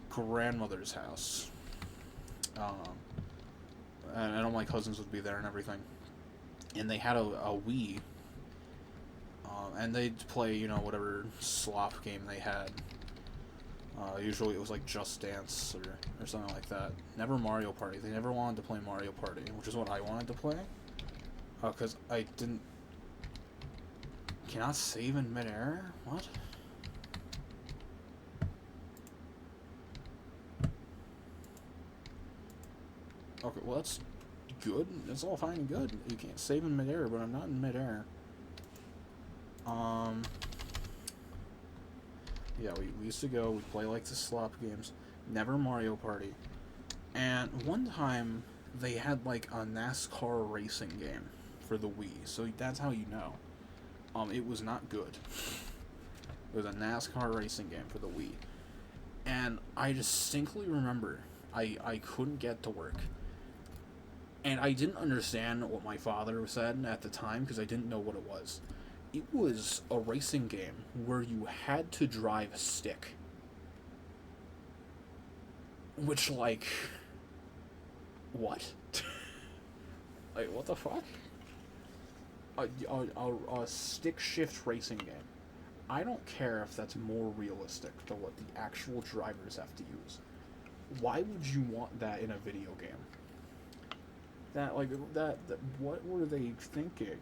[SPEAKER 1] grandmother's house, and all my cousins would be there and everything, and they had a Wii, And they'd play, you know, whatever slop game they had. Usually it was like Just Dance or something like that. Never Mario Party. They never wanted to play Mario Party, which is what I wanted to play. Because I didn't... Cannot save in midair? What? Okay, well that's good. That's all fine and good. You can't save in midair, but I'm not in midair. Yeah, we used to go, we'd play like the slop games. Never Mario Party. And one time, they had like a NASCAR racing game for the Wii, so that's how you know. It was not good. It was a NASCAR racing game for the Wii. And I distinctly remember I couldn't get to work. And I didn't understand what my father said at the time because I didn't know what it was. It was a racing game where you had to drive a stick. Which, like... What? Like, what the fuck? A stick shift racing game. I don't care if that's more realistic than what the actual drivers have to use. Why would you want that in a video game? That, like, that what were they thinking?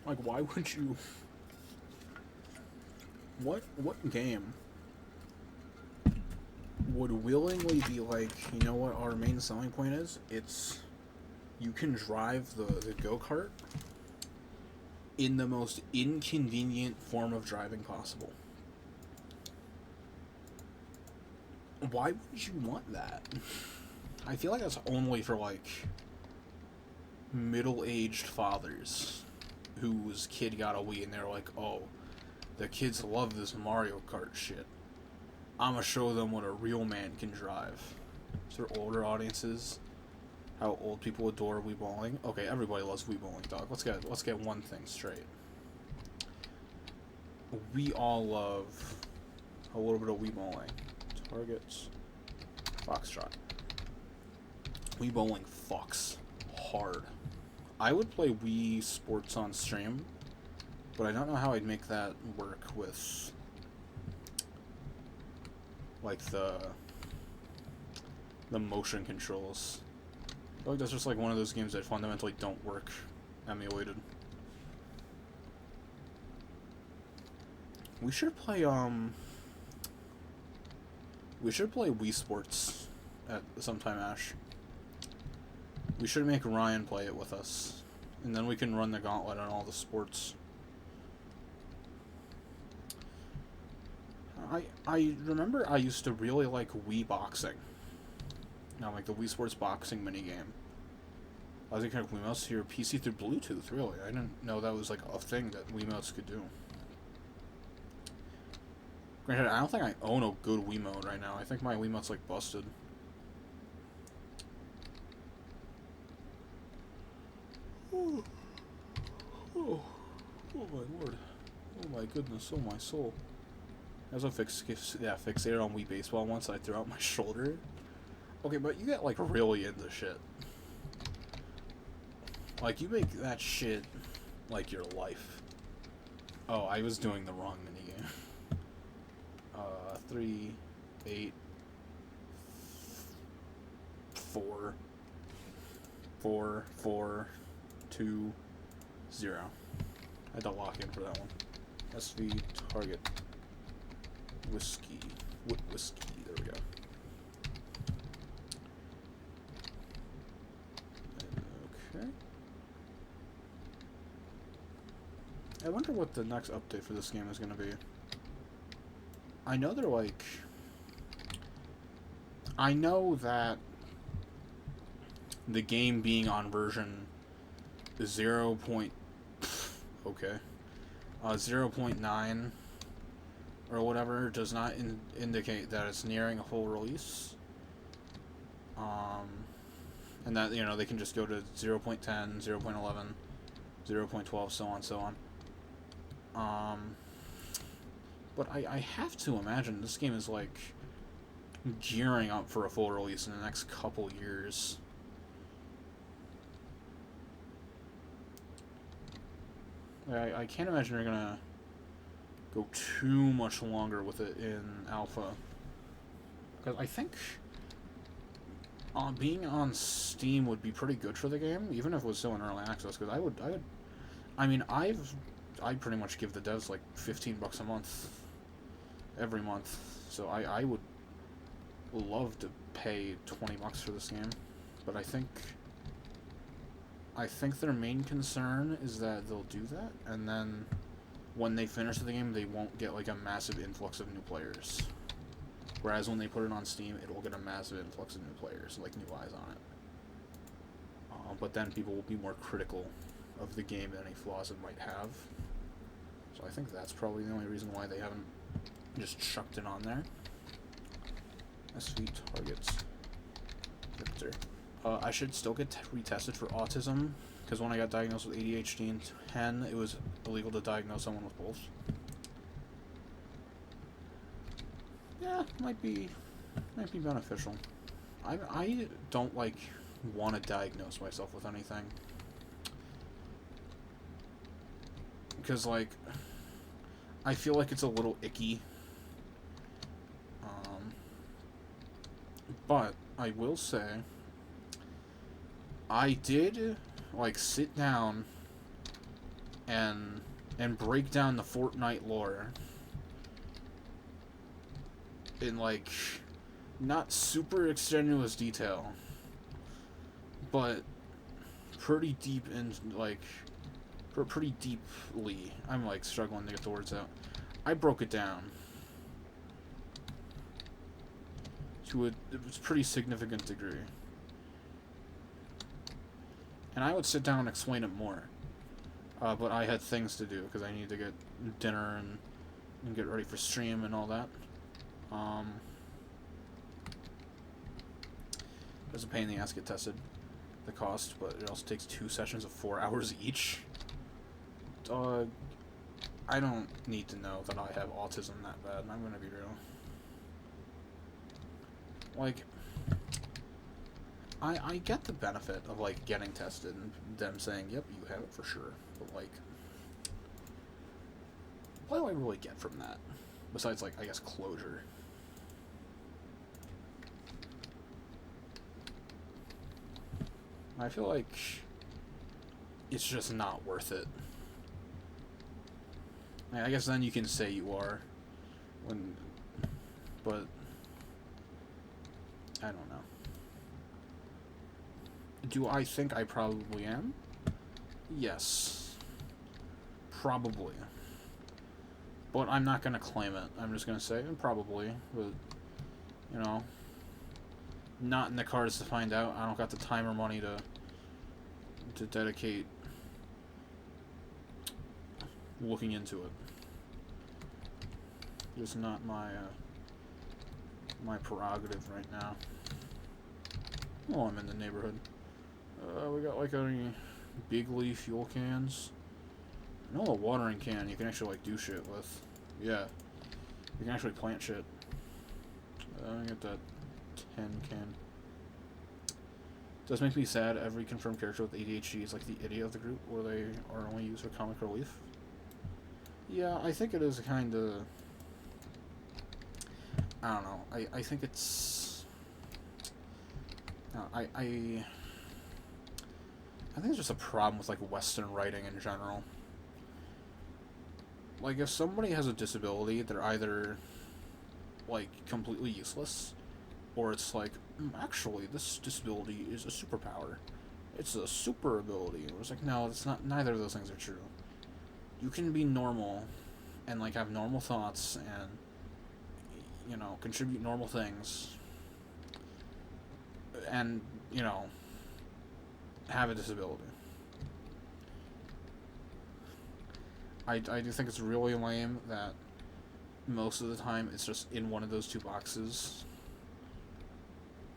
[SPEAKER 1] Like, why would you... What game would willingly be like, you know what our main selling point is? It's... You can drive the go-kart in the most inconvenient form of driving possible. Why would you want that? I feel like that's only for, like, middle-aged fathers whose kid got a Wii and they're like, oh, the kids love this Mario Kart shit. I'ma show them what a real man can drive. So for older audiences, how old people adore Wii bowling. Okay, everybody loves Wii bowling, dog. Let's get one thing straight. We all love a little bit of Wii bowling. Targets, Foxtrot. Wii bowling fucks hard. I would play Wii Sports on stream, but I don't know how I'd make that work with, like, the motion controls. I feel like that's just like one of those games that fundamentally don't work emulated. We should play Wii Sports at sometime, Ash. We should make Ryan play it with us, and then we can run the gauntlet on all the sports. I remember I used to really like Wii Boxing. Now, like the Wii Sports Boxing minigame. I was thinking of Wiimotes here, PC through Bluetooth, really. I didn't know that was like a thing that Wiimotes could do. Granted, I don't think I own a good Wiimote right now. I think my Wiimote's like busted. Oh, oh, oh my lord. Oh my goodness, oh my soul. I was fixated on Wii Baseball once, I threw out my shoulder. Okay, but you get, like, really into shit. Like, you make that shit, like, your life. Oh, I was doing the wrong minigame. 3, 8, 4, 4, 4, 2, 0. I had to lock in for that one. SV target. Whiskey. Whiskey. There we go. Okay. I wonder what the next update for this game is going to be. I know they're like... I know that the game being on version 0. Okay. 0.9 or whatever does not indicate that it's nearing a full release. And that, you know, they can just go to 0.10, 0.11, 0.12, so on, so on. But I have to imagine this game is, like, gearing up for a full release in the next couple years. I can't imagine they're gonna go too much longer with it in alpha. Because I think being on Steam would be pretty good for the game, even if it was still in early access. Because I'd pretty much give the devs like $15 a month, every month. So I would love to pay $20 for this game, but I think their main concern is that they'll do that, and then when they finish the game, they won't get like a massive influx of new players. Whereas when they put it on Steam, it'll get a massive influx of new players, like new eyes on it. But then people will be more critical of the game and any flaws it might have. So I think that's probably the only reason why they haven't just chucked it on there. SV targets. Victor. I should still get retested for autism, because when I got diagnosed with ADHD in 10, it was illegal to diagnose someone with both. Yeah, might be beneficial. I don't like want to diagnose myself with anything, because like I feel like it's a little icky. But I will say, I did like sit down and break down the Fortnite lore in like not super extenuous detail, but pretty deep in like pretty deeply. I'm like struggling to get the words out. I broke it down to a pretty significant degree, and I would sit down and explain it more, but I had things to do because I needed to get dinner and get ready for stream and all that. It's a pain in the ass to get tested, the cost, but it also takes 2 sessions of 4 hours each. I don't need to know that I have autism that bad, I'm gonna be real. Like, I get the benefit of, like, getting tested and them saying, yep, you have it for sure, but, like, what do I really get from that? Besides, like, I guess closure. I feel like it's just not worth it. I guess then you can say you are, but I don't know. Do I think I probably am? Yes. Probably. But I'm not gonna claim it. I'm just gonna say probably, but, you know, not in the cards to find out. I don't got the time or money to dedicate looking into it. Just not my my prerogative right now. Oh, I'm in the neighborhood. We got like any Big Leaf fuel cans. I know a watering can you can actually like do shit with. Yeah, you can actually plant shit. Let me get that 10 can. Does make me sad. Every confirmed character with ADHD is like the idiot of the group, where they are only used for comic relief. Yeah, I think it is kind of. I don't know. I think it's. I think it's just a problem with like Western writing in general. Like, if somebody has a disability, they're either like completely useless, or it's like, actually, this disability is a superpower. It's a super ability. It was like, no, it's not. Neither of those things are true. You can be normal, and like have normal thoughts, and you know, contribute normal things, and you know, have a disability. I do think it's really lame that most of the time it's just in one of those 2 boxes.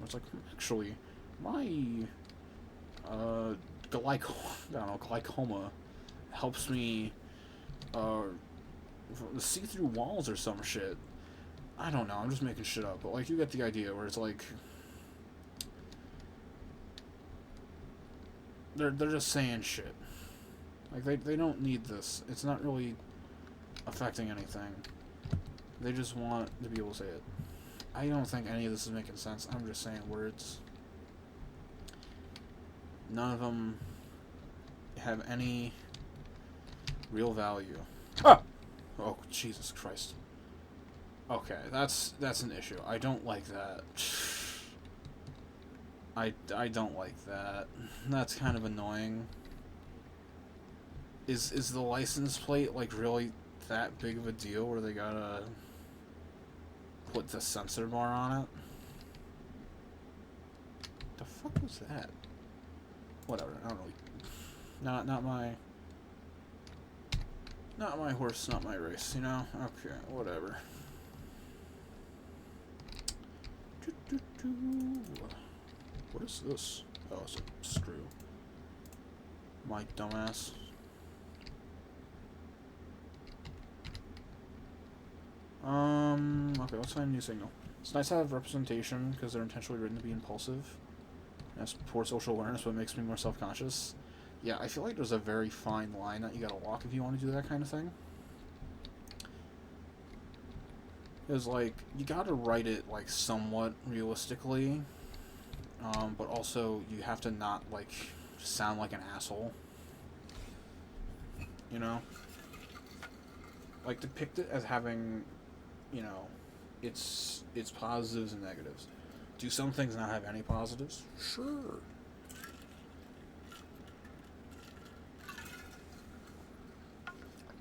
[SPEAKER 1] It's like, actually, my glaucoma helps me see through walls or some shit. I don't know. I'm just making shit up, but like you get the idea where it's like they're just saying shit. Like they don't need this. It's not really affecting anything. They just want to be able to say it. I don't think any of this is making sense. I'm just saying words. None of them have any real value. Ah! Oh, Jesus Christ. Okay, that's an issue. I don't like that. I don't like that. That's kind of annoying. Is the license plate like really that big of a deal where they gotta put the sensor bar on it? The fuck was that? Whatever. I don't really. Not my horse, not my race. You know. Okay. Whatever. What is this? Oh, it's a screw. My dumbass. Okay, let's find a new signal. It's nice to have representation because they're intentionally written to be impulsive. That's poor social awareness, but it makes me more self-conscious. Yeah, I feel like there's a very fine line that you gotta walk if you want to do that kind of thing. Because, like, you gotta write it, like, somewhat realistically, but also you have to not, like, sound like an asshole. You know? Like, depict it as having, you know, its positives and negatives. Do some things not have any positives? Sure.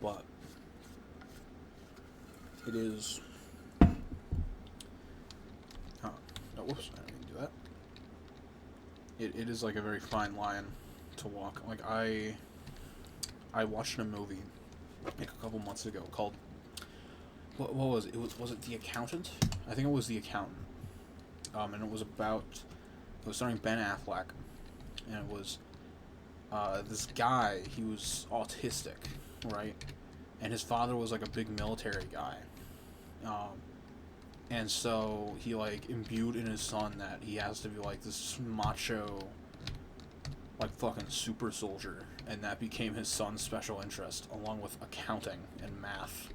[SPEAKER 1] But it is. Oh, whoops! I didn't do that. It is like a very fine line to walk. Like I watched a movie like a couple months ago called what was it? Was it The Accountant? I think it was The Accountant. And it was starring Ben Affleck, and it was this guy. He was autistic, right? And his father was like a big military guy. And so he like imbued in his son that he has to be like this macho, like fucking super soldier, and that became his son's special interest, along with accounting and math.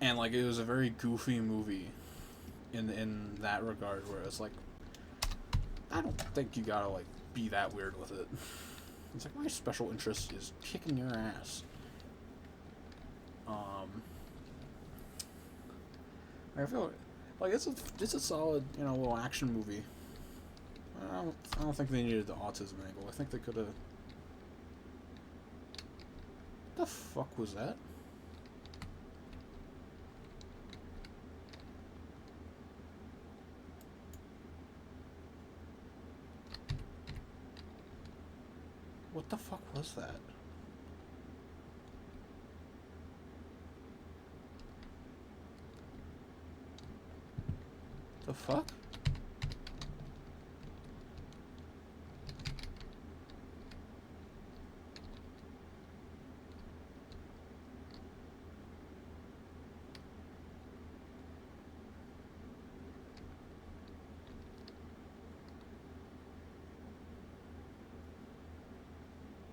[SPEAKER 1] And like it was a very goofy movie, in that regard, where it's like, I don't think you gotta like be that weird with it. It's like my special interest is kicking your ass. I feel like it's a solid, you know, little action movie. I don't think they needed the autism angle. I think they could have. The fuck was that? What the fuck was that? The fuck?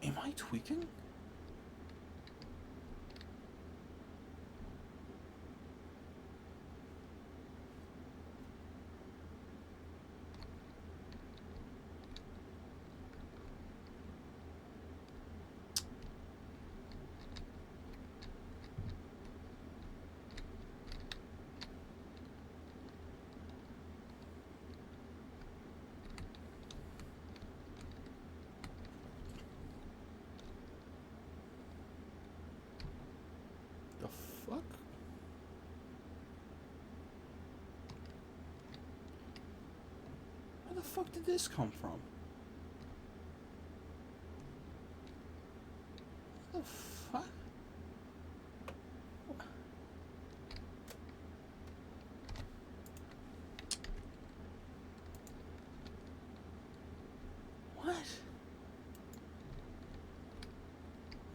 [SPEAKER 1] Am I tweaking? The fuck? Where the fuck did this come from? The fuck? What?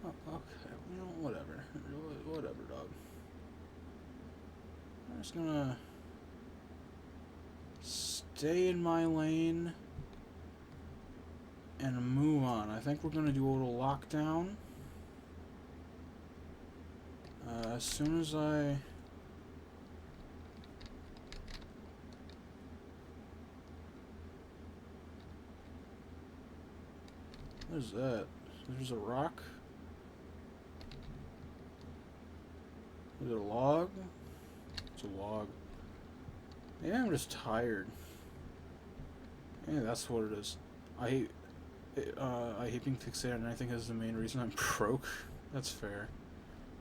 [SPEAKER 1] Oh, okay, you know, whatever. Whatever, dog. I'm just gonna stay in my lane and move on. I think we're gonna do a little lockdown. As soon as I... What is that? There's a rock? Is it a log? It's a log. Maybe I'm just tired. Yeah, that's what it is. I hate being fixated on anything as the main reason I'm broke. That's fair.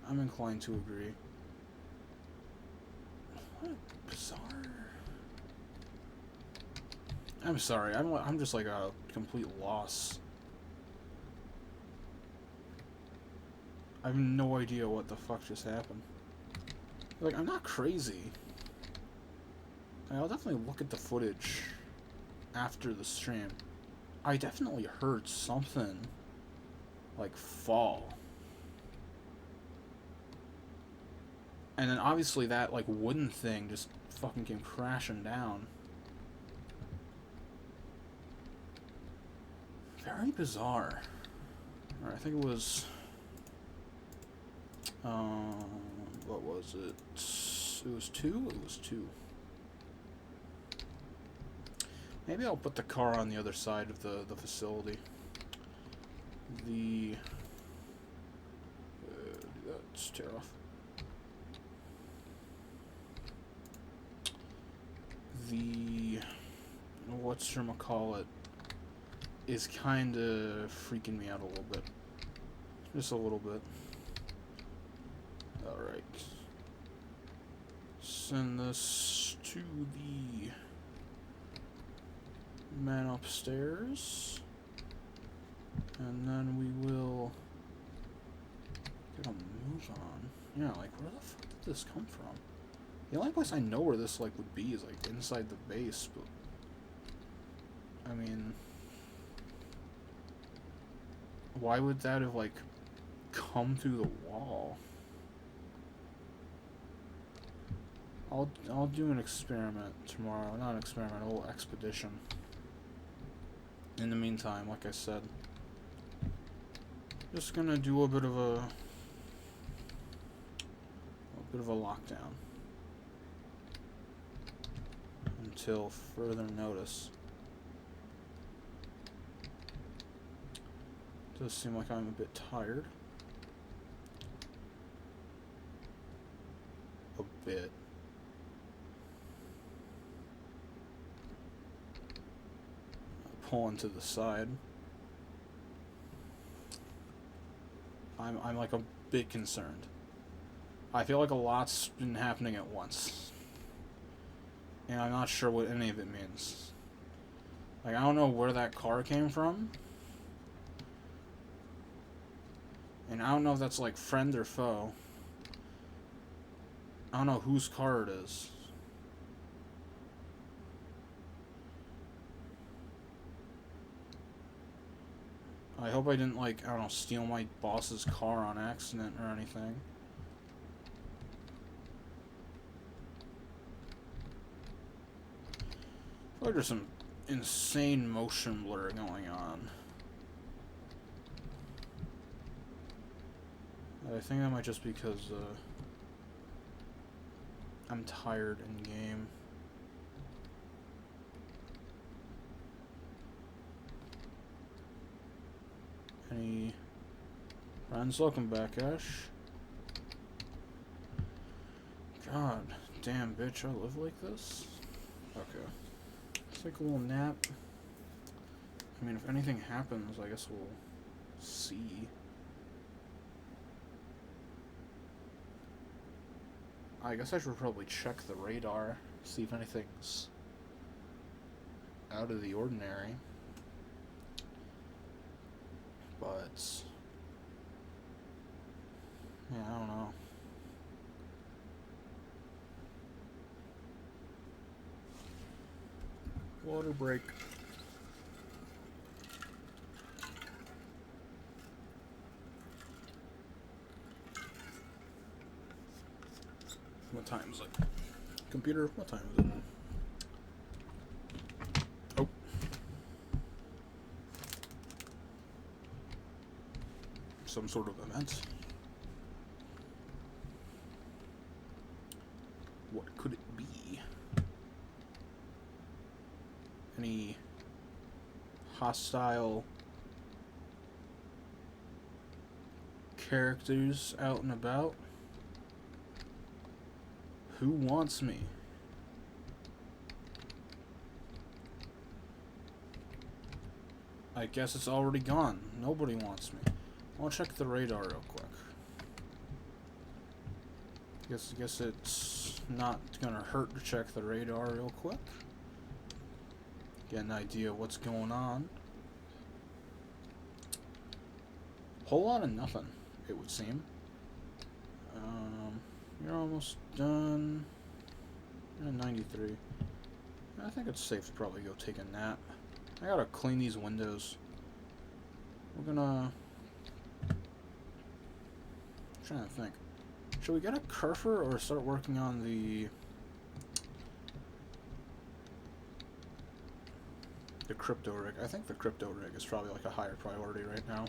[SPEAKER 1] I'm inclined to agree. What a bizarre... I'm sorry, I'm just like a complete loss. I have no idea what the fuck just happened. Like, I'm not crazy. I'll definitely look at the footage after the stream. I definitely heard something, like, fall. And then obviously that, like, wooden thing just fucking came crashing down. Very bizarre. Alright, I think it was... what was it? It was 2? It was 2. Maybe I'll put the car on the other side of the facility. Let's tear off. Whatchamacallit is kinda freaking me out a little bit. Just a little bit. Alright. Send this to the man upstairs. And then we will get a move on. Yeah, like, where the fuck did this come from? The only place I know where this, like, would be is, like, inside the base, but... I mean... Why would that have, like, come through the wall? I'll do an experiment tomorrow. Not an experiment, a little expedition. In the meantime, like I said, just gonna do a bit of a lockdown until further notice. Does seem like I'm a bit tired. A bit. Pulling to the side. I'm like a bit concerned. I feel like a lot's been happening at once. And I'm not sure what any of it means. Like, I don't know where that car came from. And I don't know if that's like friend or foe. I don't know whose car it is. I hope I didn't, like, I don't know, steal my boss's car on accident or anything. I feel like there's some insane motion blur going on. I think that might just be because, I'm tired in game. Any friends? Welcome back, Ash. God damn, bitch, I live like this? Okay. Let's take a little nap. I mean, if anything happens, I guess we'll see. I guess I should probably check the radar, see if anything's out of the ordinary. But yeah, I don't know. Water break. What time is it? computer. What time is it? Oh. Some sort of event. What could it be? Any hostile characters out and about? Who wants me? I guess it's already gone. Nobody wants me. I'll check the radar real quick. Guess it's not gonna hurt to check the radar real quick. Get an idea of what's going on. Whole lot of nothing, it would seem. You're almost done. You're at 93. I think it's safe to probably go take a nap. I gotta clean these windows. We're gonna... I'm trying to think. Should we get a Kerfer or start working on the crypto rig? I think the crypto rig is probably like a higher priority right now.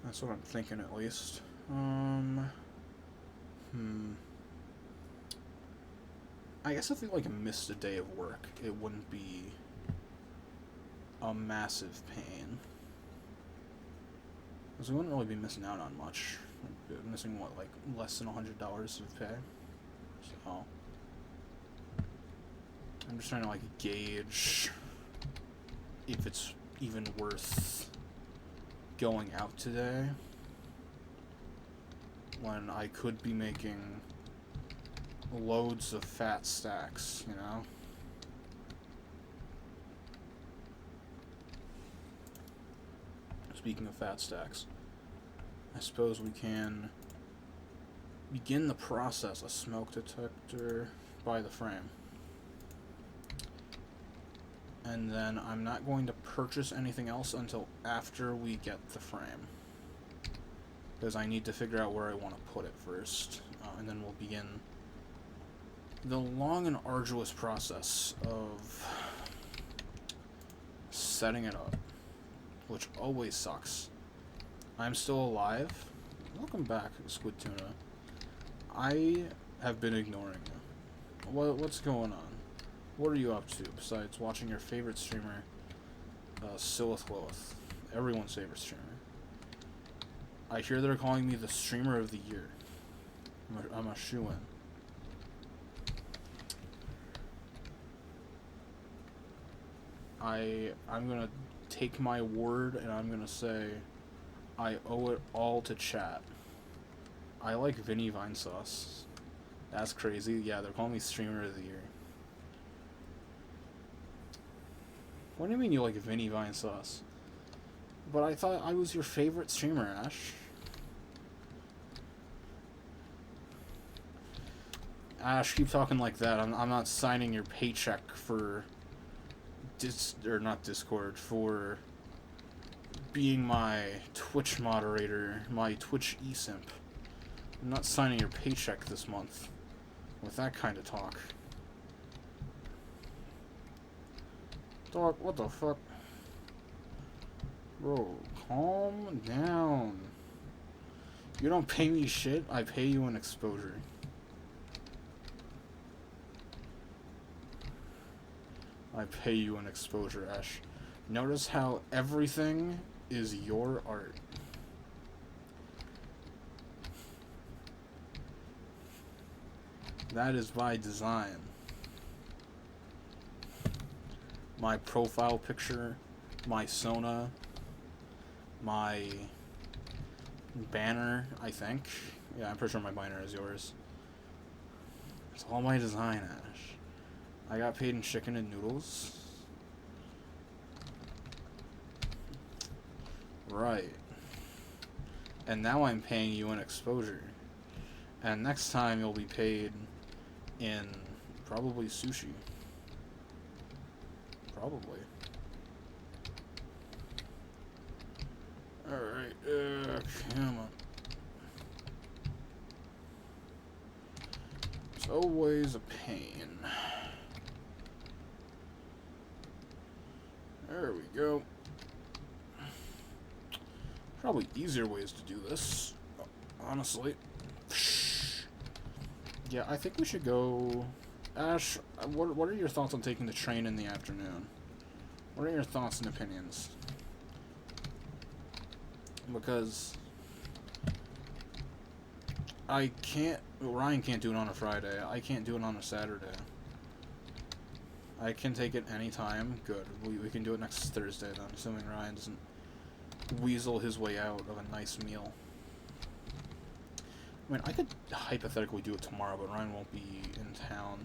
[SPEAKER 1] That's what I'm thinking, at least. I guess if we like missed a day of work, it wouldn't be a massive pain. Because we wouldn't really be missing out on much. Like, missing what, like less than $100 of pay. So I'm just trying to like gauge if it's even worth going out today when I could be making loads of fat stacks, you know? Speaking of fat stacks, I suppose we can begin the process. A smoke detector by the frame. And then I'm not going to purchase anything else until after we get the frame. Because I need to figure out where I want to put it first. And then we'll begin the long and arduous process of setting it up. Which always sucks. I'm still alive. Welcome back, Squid Tuna. I have been ignoring you. What's going on? What are you up to besides watching your favorite streamer, Silith Lilith, everyone's favorite streamer? I hear they're calling me the streamer of the year. I'm a shoo-in. I'm gonna take my word and I'm gonna say I owe it all to chat. I like Vinny Vinesauce. That's crazy. Yeah, they're calling me streamer of the year. What do you mean you like Vinny Vinesauce? But I thought I was your favorite streamer, Ash. Ash, keep talking like that. I'm not signing your paycheck for not Discord, for being my Twitch moderator, my Twitch eSimp. I'm not signing your paycheck this month with that kind of talk. Dog, what the fuck? Bro, calm down. You don't pay me shit, I pay you an exposure. I pay you an exposure, Ash. Notice how everything is your art. That is by design. My profile picture, my Sona, my banner, I think. Yeah, I'm pretty sure my banner is yours. It's all my design, Ash. I got paid in chicken and noodles. Right. And now I'm paying you an exposure. And next time you'll be paid in probably sushi. Probably. Alright, come on. always a pain. There we go. Probably easier ways to do this, honestly. Yeah, I think we should go... Ash, what are your thoughts on taking the train in the afternoon? What are your thoughts and opinions? Because I can't... Ryan can't do it on a Friday. I can't do it on a Saturday. I can take it anytime. Good. We can do it next Thursday then, assuming Ryan doesn't weasel his way out of a nice meal. I mean, I could hypothetically do it tomorrow, but Ryan won't be in town.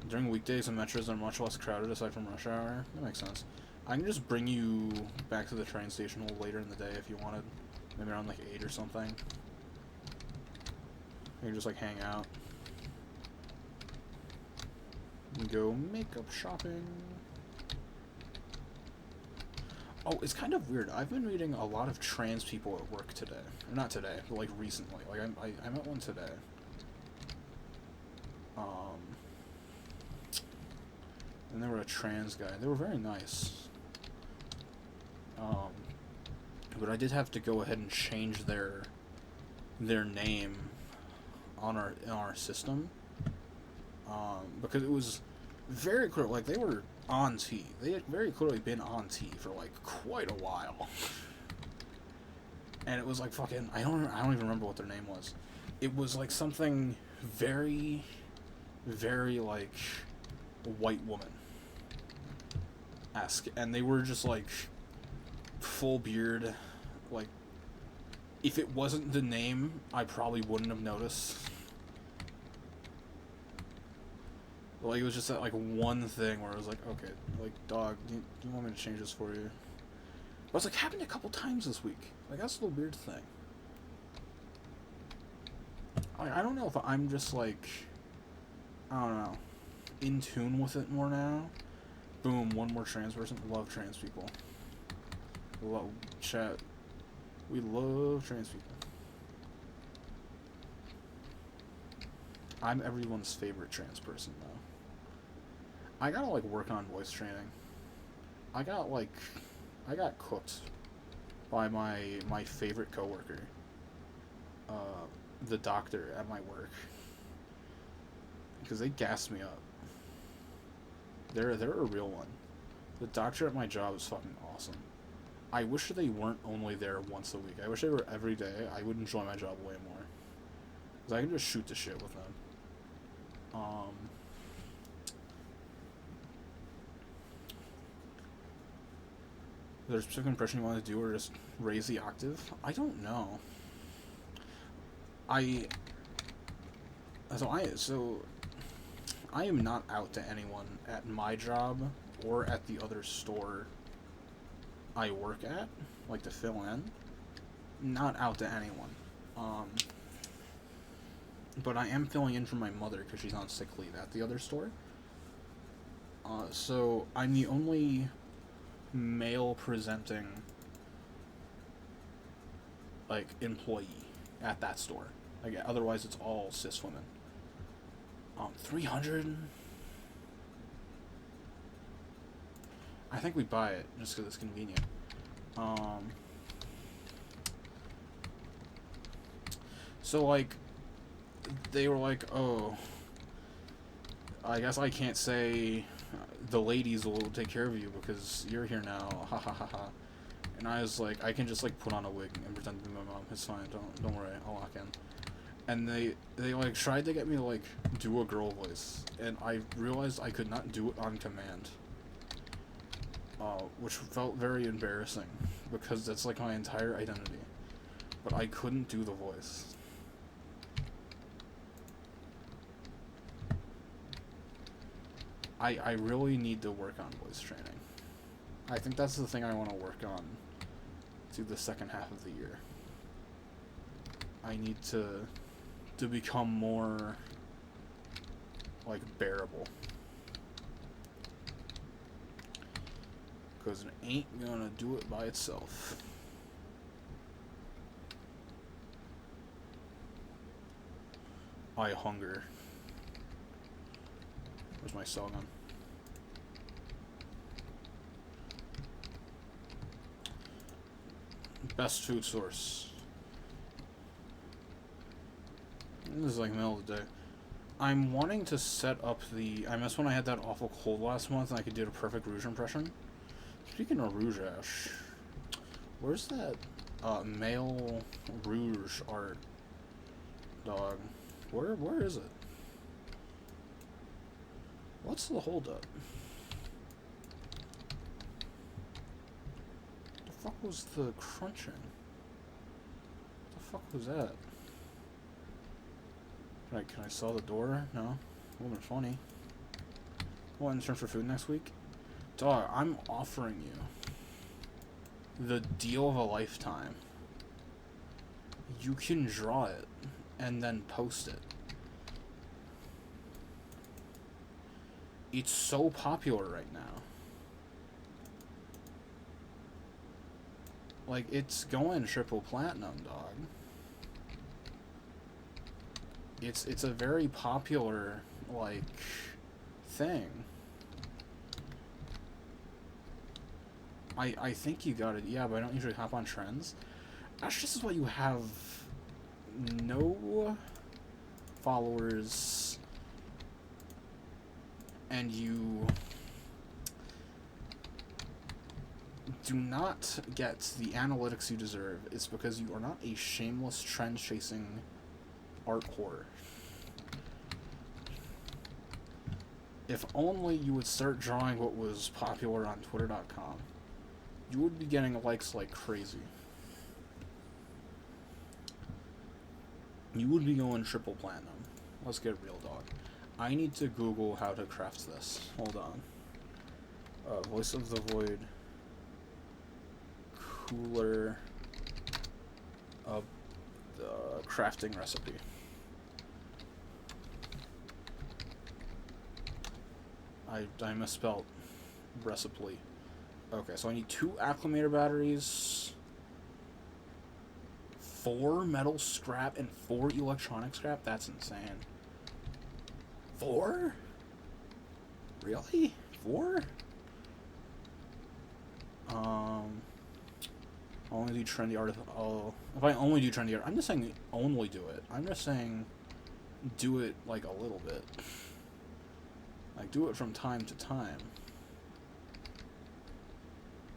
[SPEAKER 1] During weekdays, the metros are much less crowded aside from rush hour. That makes sense. I can just bring you back to the train station a little later in the day if you wanted. Maybe around like 8 or something. You can just like hang out. And go makeup shopping. Oh, it's kind of weird. I've been meeting a lot of trans people at work today. Or not today, but like recently. Like I met one today. And they were a trans guy. They were very nice. But I did have to go ahead and change their name on our system. Because it was very clear, like they were on T. They had very clearly been on T for like quite a while. And it was like fucking I don't even remember what their name was. It was like something very, very like white woman-esque, and they were just like full beard. Like if it wasn't the name, I probably wouldn't have noticed. Like, it was just that, like, one thing where I was like, okay, like, dog, do you want me to change this for you? But it's, like, happened a couple times this week. Like, that's the weird thing. I don't know if I'm just, like, I don't know, in tune with it more now. Boom, one more trans person. Love trans people. Love, chat. We love trans people. I'm everyone's favorite trans person, though. I gotta, like, work on voice training. I got cooked by my favorite coworker. The doctor at my work. Because they gassed me up. They're a real one. The doctor at my job is fucking awesome. I wish they weren't only there once a week. I wish they were every day. I would enjoy my job way more. Because I can just shoot the shit with them. Is there a specific impression you want to do, or just raise the octave? I don't know. I am not out to anyone at my job or at the other store I work at, like to fill in. Not out to anyone. But I am filling in for my mother because she's on sick leave at the other store. So I'm the only male presenting like employee at that store. Like, otherwise it's all cis women. 300. I think we buy it just because it's convenient. So like they were like, oh, I guess I can't say the ladies will take care of you because you're here now, ha ha ha ha. And I was like, I can just like put on a wig and pretend to be my mom. It's fine, don't worry, I'll lock in. And they like tried to get me to like do a girl voice, and I realized I could not do it on command. Which felt very embarrassing because that's like my entire identity. But I couldn't do the voice. I really need to work on voice training. I think that's the thing I want to work on through the second half of the year. I need to become more like bearable. Because it ain't gonna do it by itself. I hunger. Where's my cell gun? Best food source. This is like middle of the day. I'm wanting to set up the... I miss when I had that awful cold last month and I could do a perfect Rouge impression. Speaking of Rouge Ash, where's that male Rouge art dog? Where is it? What's the holdup? The fuck was the crunching? The fuck was that? Can I sell the door? No. Would have been funny. What, in terms for food next week? Dog, I'm offering you the deal of a lifetime. You can draw it and then post it. It's so popular right now. Like, it's going triple platinum, dog. It's a very popular, like, thing. I think you got it. Yeah, but I don't usually hop on trends. Actually, this is why you have no followers and you do not get the analytics you deserve. It's because you are not a shameless trend-chasing art whore. If only you would start drawing what was popular on Twitter.com. You would be getting likes like crazy. You would be going triple platinum. Let's get real, dog. I need to Google how to craft this. Hold on. Voice of the Void. Cooler. The crafting recipe. I misspelled recipe. Okay, so I need 2 acclimator batteries, 4 metal scrap, and 4 electronic scrap? That's insane. 4? Really? 4? Only do trendy art. Oh, if I only do trendy art, I'm just saying only do it. I'm just saying do it like a little bit. Like, do it from time to time.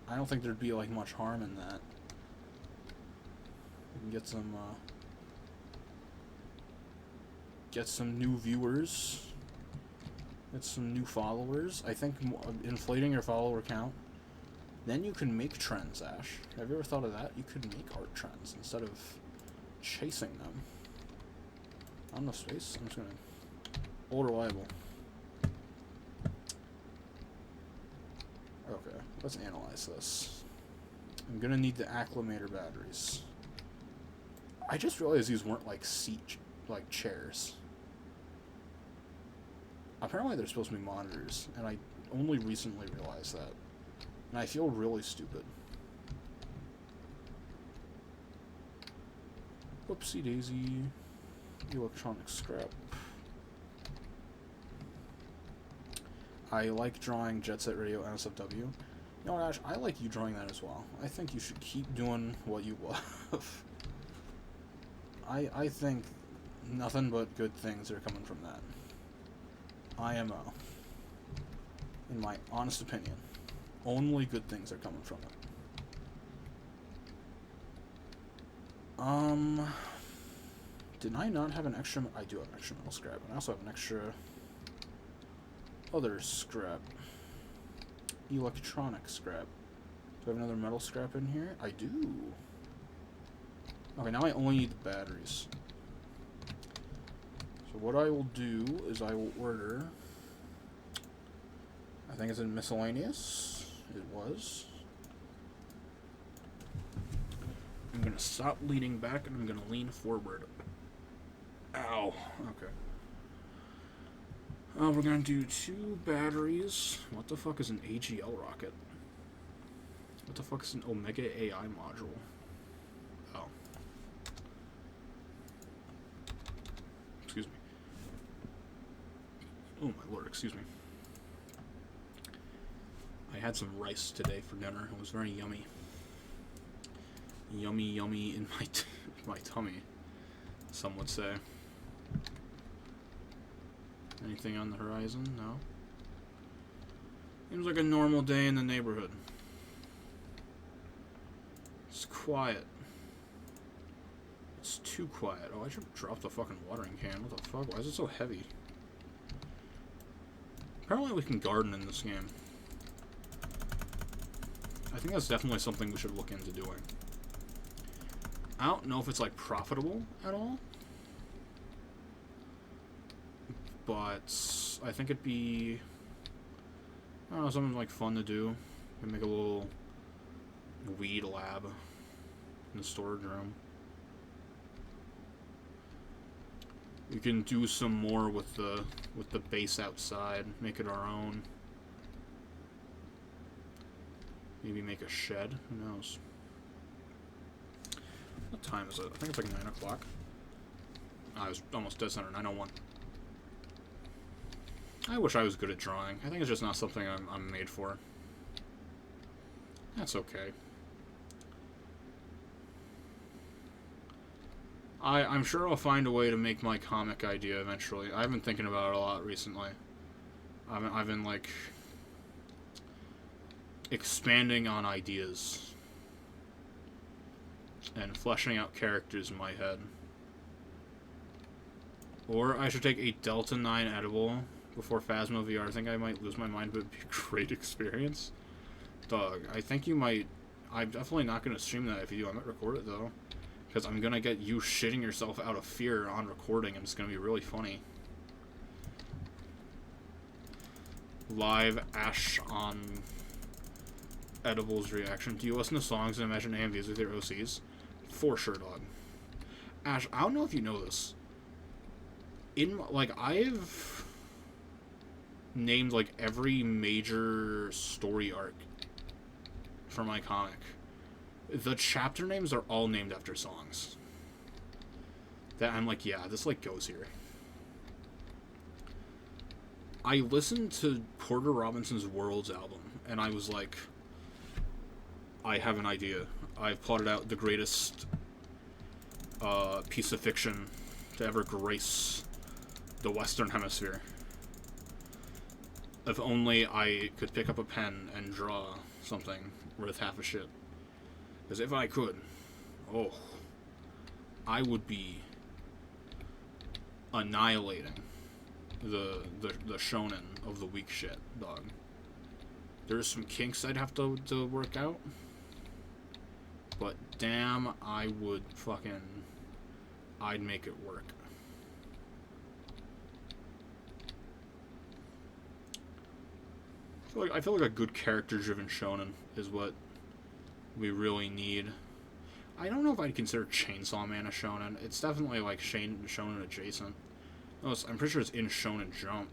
[SPEAKER 1] I don't think there'd be, like, much harm in that. We can get some new viewers. Get some new followers. I think inflating your follower count. Then you can make trends, Ash. Have you ever thought of that? You could make art trends instead of chasing them. Not enough space. I'm just gonna... Old reliable. Okay, let's analyze this. I'm gonna need the acclimator batteries. I just realized these weren't like like chairs. Apparently they're supposed to be monitors, and I only recently realized that. And I feel really stupid. Whoopsie daisy. Electronic scrap. I like drawing Jet Set Radio NSFW. You know what, Ash? I like you drawing that as well. I think you should keep doing what you love. I think nothing but good things are coming from that. IMO. In my honest opinion. Only good things are coming from it. Did I not have an extra... I do have an extra metal scrap, and I also have an extra... other scrap. Electronic scrap. Do I have another metal scrap in here? I do. Okay, now I only need the batteries. So what I will do is I will order... I think it's in miscellaneous. It was. I'm going to stop leaning back and I'm going to lean forward. Ow. Okay. We're going to do 2 batteries. What the fuck is an AGL rocket? What the fuck is an Omega AI module? Oh. Excuse me. Oh my lord, excuse me. I had some rice today for dinner. It was very yummy. Yummy, yummy in my tummy, some would say. Anything on the horizon? No. Seems like a normal day in the neighborhood. It's quiet. It's too quiet. Oh, I should drop the fucking watering can. What the fuck? Why is it so heavy? Apparently we can garden in this game. I think that's definitely something we should look into doing. I don't know if it's, like, profitable at all. But I think it'd be, I don't know, something, like, fun to do. We make a little weed lab in the storage room. We can do some more with the base outside, make it our own. Maybe make a shed, who knows. What time is it? I think it's like 9 o'clock. I was almost dead center, 9:01. I wish I was good at drawing. I think it's just not something I'm made for. That's okay. I'm sure I'll find a way to make my comic idea eventually. I've been thinking about it a lot recently. I've been like expanding on ideas and fleshing out characters in my head. Or I should take a Delta 9 edible before Phasmo VR. I think I might lose my mind, but it'd be a great experience. Dog, I think you might. I'm definitely not going to stream that if you do. I might record it though. Because I'm going to get you shitting yourself out of fear on recording, and it's going to be really funny. Live Ash on Edibles reaction. Do you listen to songs and imagine AMVs with your OCs? For sure, dog. Ash, I don't know if you know this. I've named, like, every major story arc for my comic. The chapter names are all named after songs. That I'm like, yeah, this, like, goes here. I listened to Porter Robinson's Worlds album, and I was like, I have an idea. I've plotted out the greatest piece of fiction to ever grace the Western Hemisphere. If only I could pick up a pen and draw something worth half a shit. Because if I could, oh, I would be annihilating the shonen of the week shit, dog. There's some kinks I'd have to work out, but damn, I'd make it work. I feel like a good character-driven shonen is what we really need. I don't know if I'd consider Chainsaw Man a shonen. It's definitely like shonen adjacent. I'm pretty sure it's in Shonen Jump.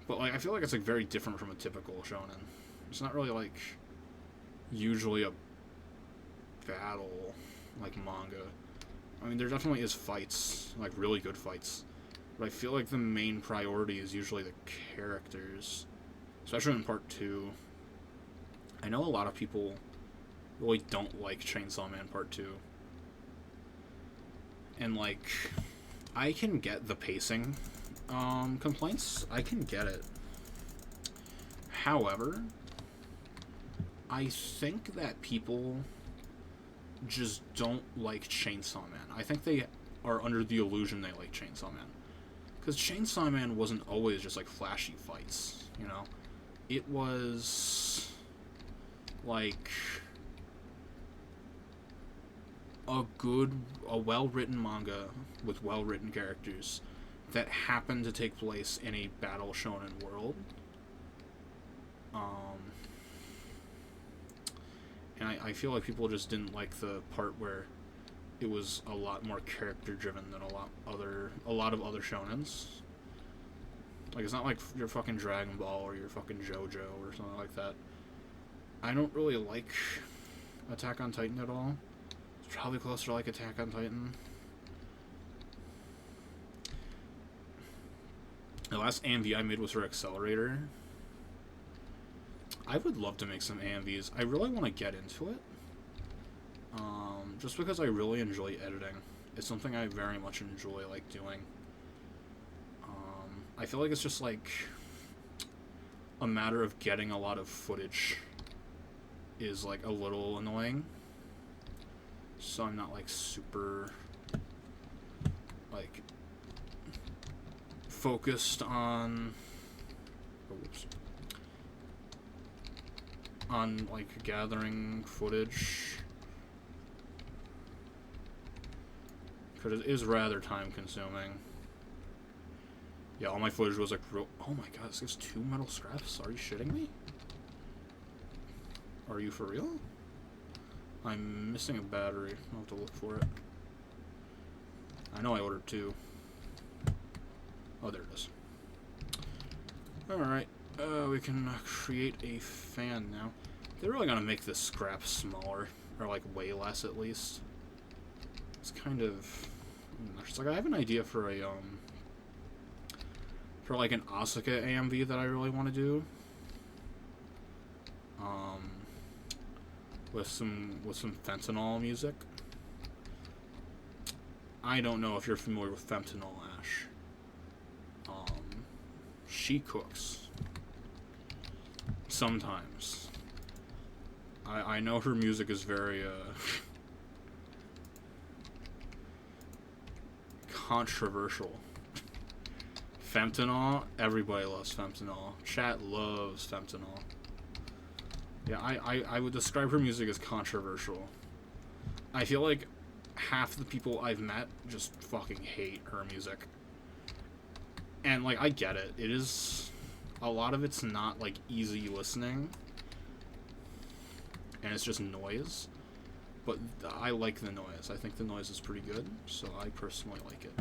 [SPEAKER 1] But like, I feel like it's like very different from a typical shonen. It's not really like usually a battle like manga. I mean, there definitely is fights, like really good fights. But I feel like the main priority is usually the characters. Especially in part 2. I know a lot of people really don't like Chainsaw Man Part 2. And, like, I can get the pacing complaints. I can get it. However, I think that people just don't like Chainsaw Man. I think they are under the illusion they like Chainsaw Man. Because Chainsaw Man wasn't always just, like, flashy fights, you know? It was like a well-written manga with well-written characters that happened to take place in a battle shonen world. And I feel like people just didn't like the part where it was a lot more character-driven than a lot of other shonens. Like, it's not like your fucking Dragon Ball or your fucking JoJo or something like that. I don't really like Attack on Titan at all. It's probably closer to like Attack on Titan. The last AMV I made was for Accelerator. I would love to make some AMVs. I really want to get into it. Just because I really enjoy editing. It's something I very much enjoy, like, doing. I feel like it's just, like, a matter of getting a lot of footage is, like, a little annoying. So I'm not, like, super, like, focused on... Oh, whoops. On, like, gathering footage. Because it is rather time-consuming. Yeah, all my footage was, like, real... Oh my god, this gives 2 metal scraps? Are you shitting me? Are you for real? I'm missing a battery. I'll have to look for it. I know I ordered 2. Oh, there it is. Alright. We can create a fan now. They're really gonna make this scrap smaller. Or, like, way less, at least. It's kind of... It's like, I have an idea for a, for, like, an Asuka AMV that I really want to do. With some fentanyl music. I don't know if you're familiar with Fentanyl Ash. She cooks. Sometimes. I know her music is very, controversial. Fentanyl, everybody loves fentanyl. Chat loves fentanyl. Yeah, I would describe her music as controversial. I feel like half the people I've met just fucking hate her music. And, like, I get it. It is... A lot of it's not, like, easy listening. And it's just noise. But I like the noise. I think the noise is pretty good, so I personally like it.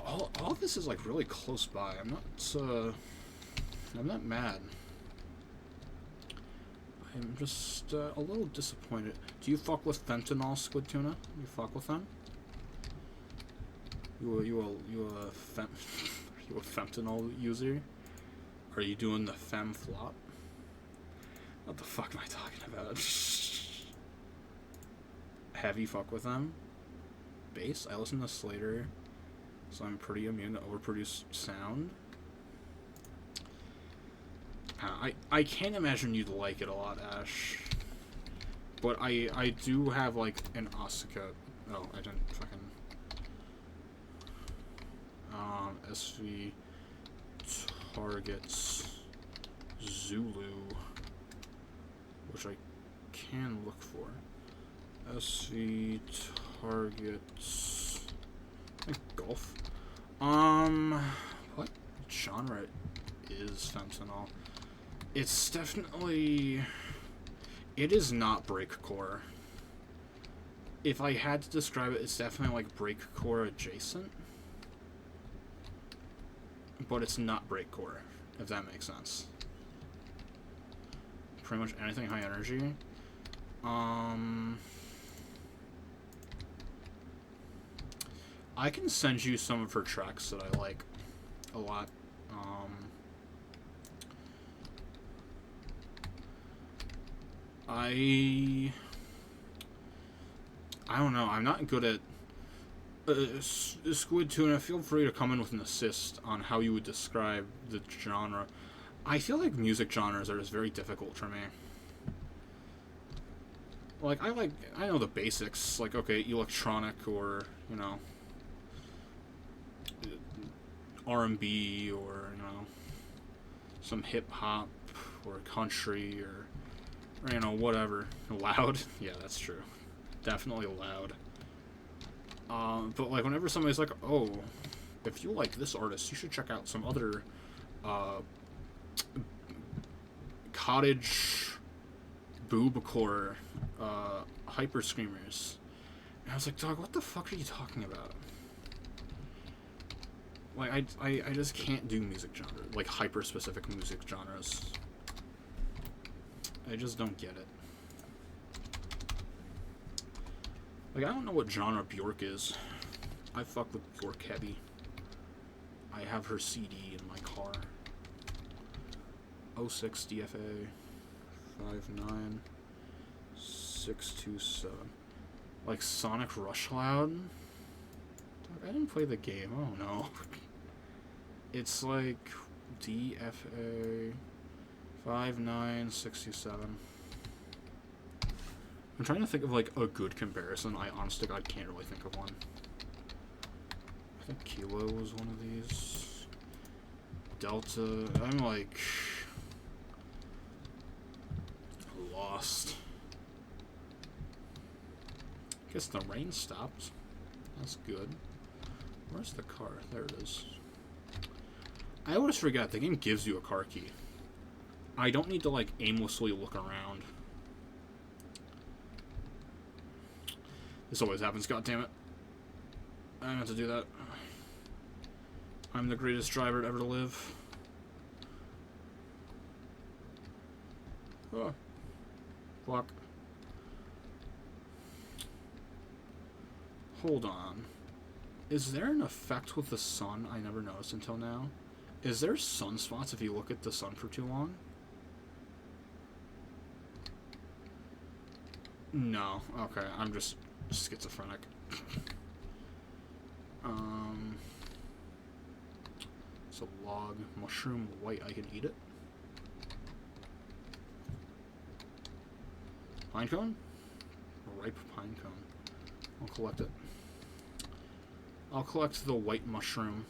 [SPEAKER 1] All of this is, like, really close by. I'm not mad. I'm just a little disappointed. Do you fuck with fentanyl, Squid Tuna? You fuck with them? You a fentanyl user? Are you doing the fem flop? What the fuck am I talking about? Heavy fuck with them? Bass? I listen to Slater, so I'm pretty immune to overproduced sound. I can't imagine you'd like it a lot, Ash. But I do have, like, an Asuka... Oh, I didn't fucking... SV targets Zulu, which I can look for. SV targets... I think golf. What genre is fentanyl? It's definitely... It is not breakcore. If I had to describe it, it's definitely like breakcore adjacent. But it's not breakcore, if that makes sense. Pretty much anything high energy. I can send you some of her tracks that I like a lot. I don't know. I'm not good at... Squid Tuna, feel free to come in with an assist on how you would describe the genre. I feel like music genres are just very difficult for me. Like, I know the basics, like, okay, electronic or, you know, R&B or, you know, some hip-hop or country or, you know, whatever. Loud? Yeah, that's true. Definitely loud. But, like, whenever somebody's like, oh, if you like this artist, you should check out some other, cottage boobcore, hyper screamers. And I was like, dog, what the fuck are you talking about? Like, I just can't do music genre, like, hyper-specific music genres. I just don't get it. Like, I don't know what genre Bjork is. I fuck with Bjork heavy. I have her CD in my car. 06 DFA 59627. Like Sonic Rush Loud? I didn't play the game. Oh no. It's like DFA 5967. I'm trying to think of like a good comparison. I honest to God can't really think of one. I think Kilo was one of these. Delta. I'm like lost. Guess the rain stopped. That's good. Where's the car? There it is. I always forget, the game gives you a car key. I don't need to, like, aimlessly look around. This always happens, goddammit. I don't have to do that. I'm the greatest driver ever to live. Oh. Fuck. Hold on. Is there an effect with the sun I never noticed until now? Is there sunspots if you look at the sun for too long? No. Okay, I'm just schizophrenic. It's a log. Mushroom white, I can eat it. Pinecone? Ripe pinecone. I'll collect it. I'll collect the white mushroom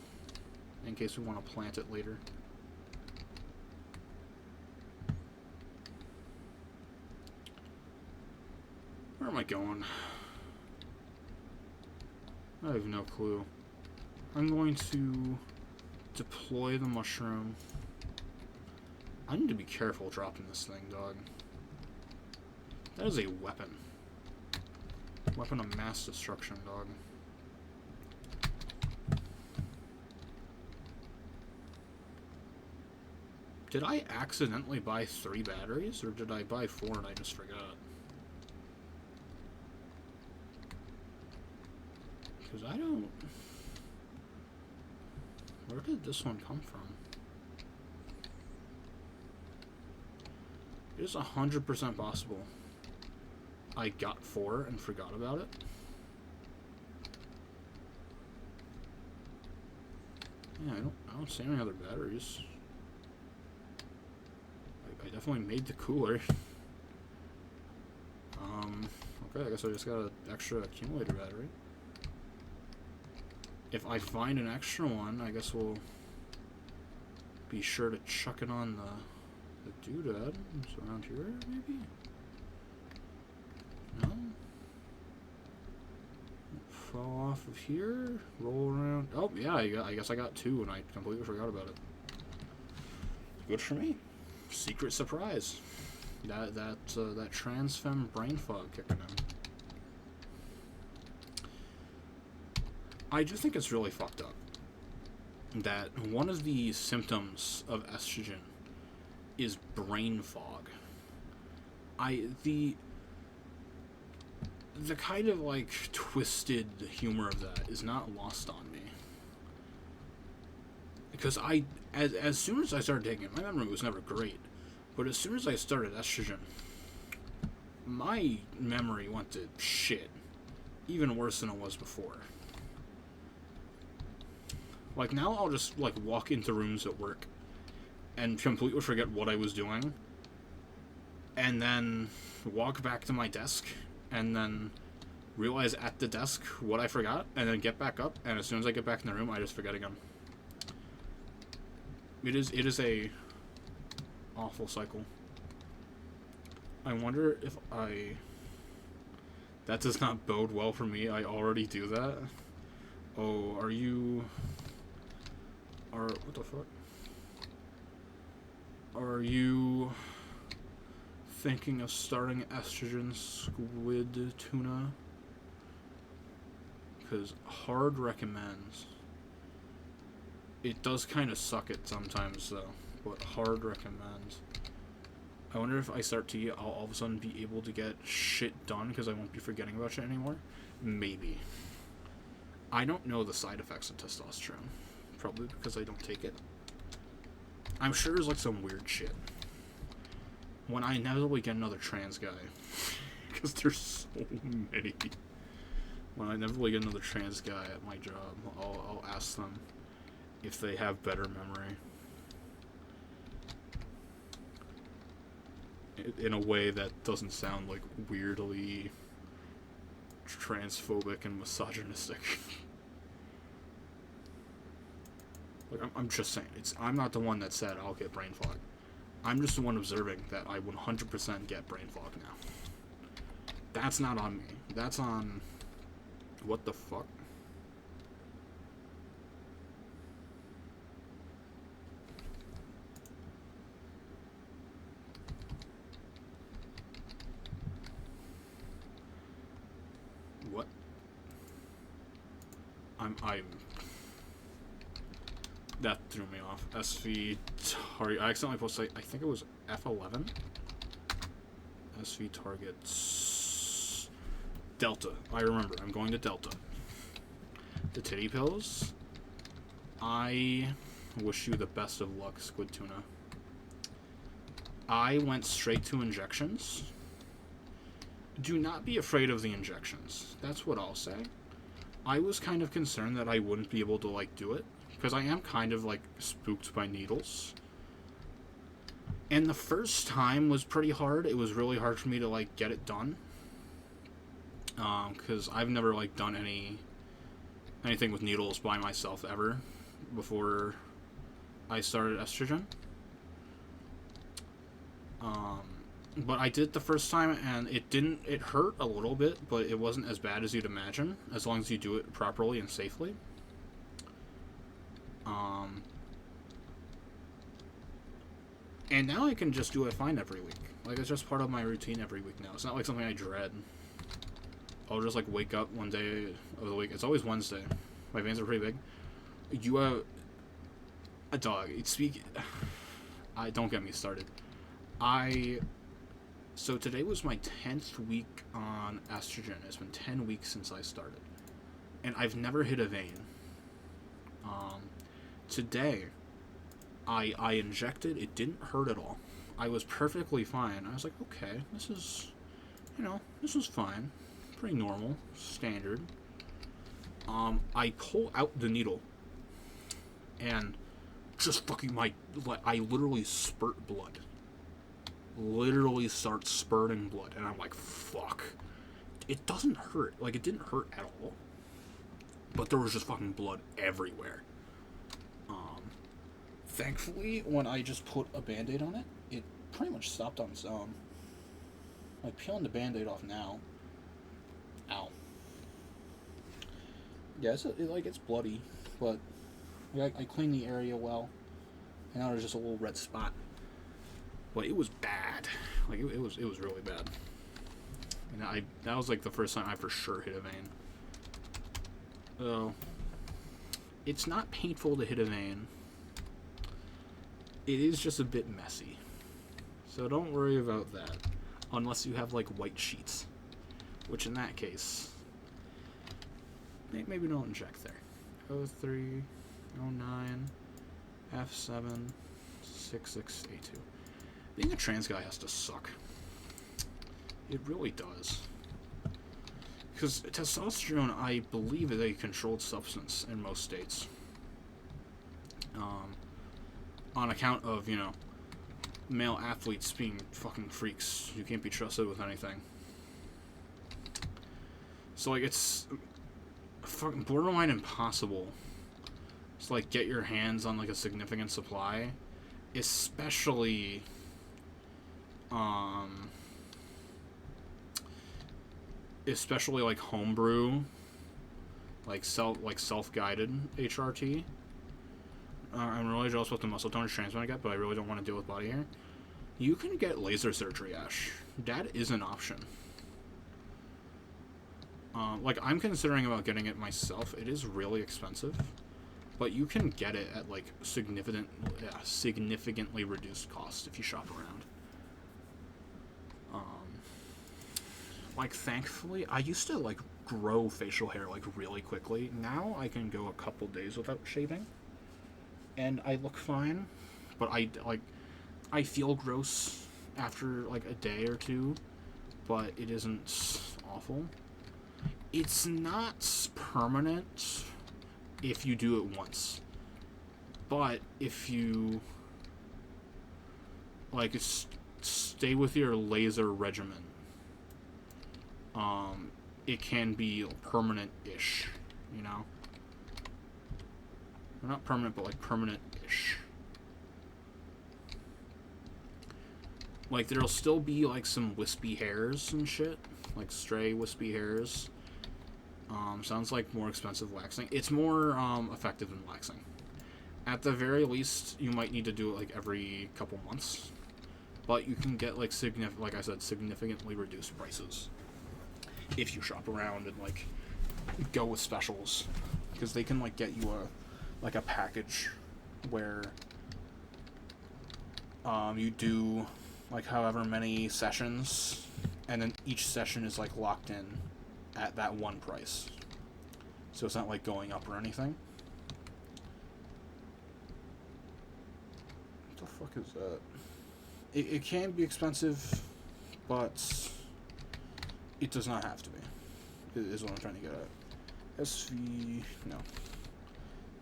[SPEAKER 1] in case we want to plant it later. Where am I going? I have no clue. I'm going to deploy the mushroom. I need to be careful dropping this thing, dog. That is a weapon. Weapon of mass destruction, dog. Did I accidentally buy 3 batteries, or did I buy 4 and I just forgot? Because I don't... Where did this one come from? It is 100% possible I got 4 and forgot about it. Yeah, I don't see any other batteries. I definitely made the cooler. Okay, I guess I just got an extra accumulator battery. If I find an extra one, I guess we'll be sure to chuck it on the doodad. It's around here, maybe? No? Fall off of here, roll around. Oh, yeah, I guess I got 2 and I completely forgot about it. Good for me. Secret surprise. That transfem brain fog kicking in. I do think it's really fucked up that one of the symptoms of estrogen is brain fog. The kind of like twisted humor of that is not lost on me. Because as soon as I started taking it, my memory was never great, but as soon as I started estrogen, my memory went to shit, even worse than it was before. Like, now I'll just, like, walk into rooms at work and completely forget what I was doing, and then walk back to my desk, and then realize at the desk what I forgot, and then get back up, and as soon as I get back in the room, I just forget again. It is a awful cycle. I wonder if that does not bode well for me. I already do that. Oh, what the fuck? Are you thinking of starting estrogen squid tuna? Because hard recommends. It does kind of suck it sometimes, though, but hard recommends. I wonder if I start to eat, I'll all of a sudden be able to get shit done because I won't be forgetting about shit anymore? Maybe. I don't know the side effects of testosterone, Probably because I don't take it. I'm sure there's like some weird shit. When I inevitably get another trans guy, because there's so many. When I inevitably get another trans guy at my job, I'll ask them if they have better memory. In a way that doesn't sound like weirdly transphobic and misogynistic. Like, I'm just saying, I'm not the one that said I'll get brain fog. I'm just the one observing that I 100% get brain fog now. That's not on me. That's on... What the fuck? What? I'm... That threw me off. SV target. I accidentally posted, I think it was F11. SV targets. Delta. I remember. I'm going to Delta. The titty pills. I wish you the best of luck, Squid Tuna. I went straight to injections. Do not be afraid of the injections. That's what I'll say. I was kind of concerned that I wouldn't be able to, like, do it. Because I am kind of, like, spooked by needles. And the first time was pretty hard. It was really hard for me to, like, get it done. Because I've never, like, done anything with needles by myself ever before I started estrogen. But I did the first time, and it hurt a little bit, but it wasn't as bad as you'd imagine, as long as you do it properly and safely. And now I can just do it fine every week. Like, it's just part of my routine every week now. It's not like something I dread. I'll just, like, wake up one day of the week. It's always Wednesday. My veins are pretty big. You have a dog. Don't get me started. So today was my 10th week on estrogen. It's been 10 weeks since I started. And I've never hit a vein. Today, I injected. It didn't hurt at all. I was perfectly fine. I was like, okay, this was fine. Pretty normal. Standard. I pull out the needle. And just fucking I literally spurt blood. Literally start spurting blood. And I'm like, fuck. It doesn't hurt. Like, it didn't hurt at all. But there was just fucking blood everywhere. Thankfully, when I just put a Band-Aid on it, it pretty much stopped on its own. Like, peeling the Band-Aid off now. Ow. Yeah, it's bloody, but I cleaned the area well, and now there's just a little red spot. But it was bad. Like, it was really bad. And that was, like, the first time I for sure hit a vein. So, it's not painful to hit a vein. It is just a bit messy. So don't worry about that. Unless you have, like, white sheets. Which, in that case, maybe don't inject there. 03, 09, F7, 66, A2. Being a trans guy has to suck. It really does. Because testosterone, I believe, is a controlled substance in most states. On account of, male athletes being fucking freaks. You can't be trusted with anything. So, like, it's fucking borderline impossible to, like, get your hands on, like, a significant supply. Especially, like, homebrew, like, self-guided HRT. I'm really jealous with the muscle toner transplant I get, but I really don't want to deal with body hair. You can get laser surgery, Ash. That is an option. Like, I'm considering about getting it myself. It is really expensive, but you can get it at, like, significantly reduced cost if you shop around. Like, thankfully, I used to, like, grow facial hair, like, really quickly. Now I can go a couple days without shaving. and I look fine, but I feel gross after like a day or two, but it isn't awful. It's not permanent if you do it once, but if you like stay with your laser regimen, it can be permanent-ish, you know? Well, not permanent, but like permanent-ish. Like, there'll still be like some wispy hairs and shit, like stray wispy hairs. Sounds like more expensive waxing. It's more effective than waxing. At the very least, you might need to do it like every couple months, but you can get like like I said, significantly reduced prices if you shop around and like go with specials, because they can like get you a package where you do like however many sessions, and then each session is like locked in at that one price, so it's not like going up or anything. What the fuck is that? It can be expensive, but it does not have to be, is what I'm trying to get at. SV, no.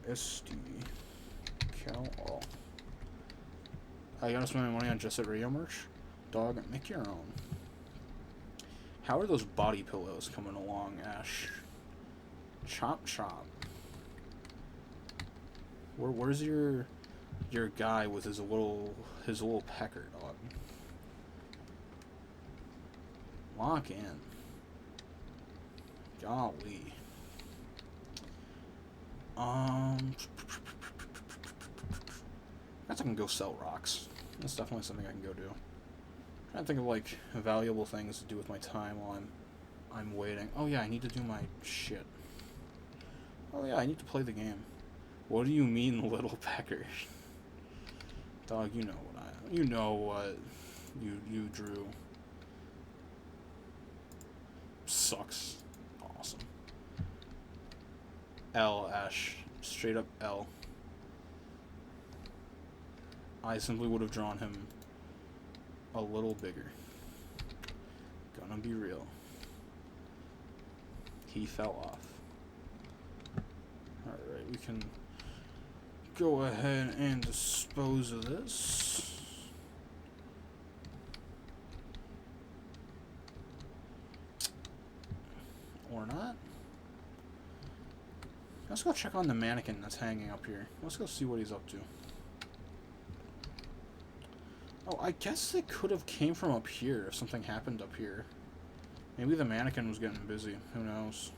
[SPEAKER 1] SD, Cal all. I gotta spend my money on Jet Set Radio merch? Dog, make your own. How are those body pillows coming along, Ash? Chop chop. Where's your guy with his little pecker, dog? Lock in. Golly. I guess I can go sell rocks. That's definitely something I can go do. I'm trying to think of like valuable things to do with my time while I'm waiting. Oh yeah, I need to do my shit. Oh yeah, I need to play the game. What do you mean, little pecker? Dog, you know what you drew. Sucks. Awesome. L, Ash. Straight up L. I simply would have drawn him a little bigger. Gonna be real. He fell off. Alright, we can go ahead and dispose of this. Or not. Let's go check on the mannequin that's hanging up here. Let's go see what he's up to. Oh, I guess it could have came from up here if something happened up here. Maybe the mannequin was getting busy. Who knows?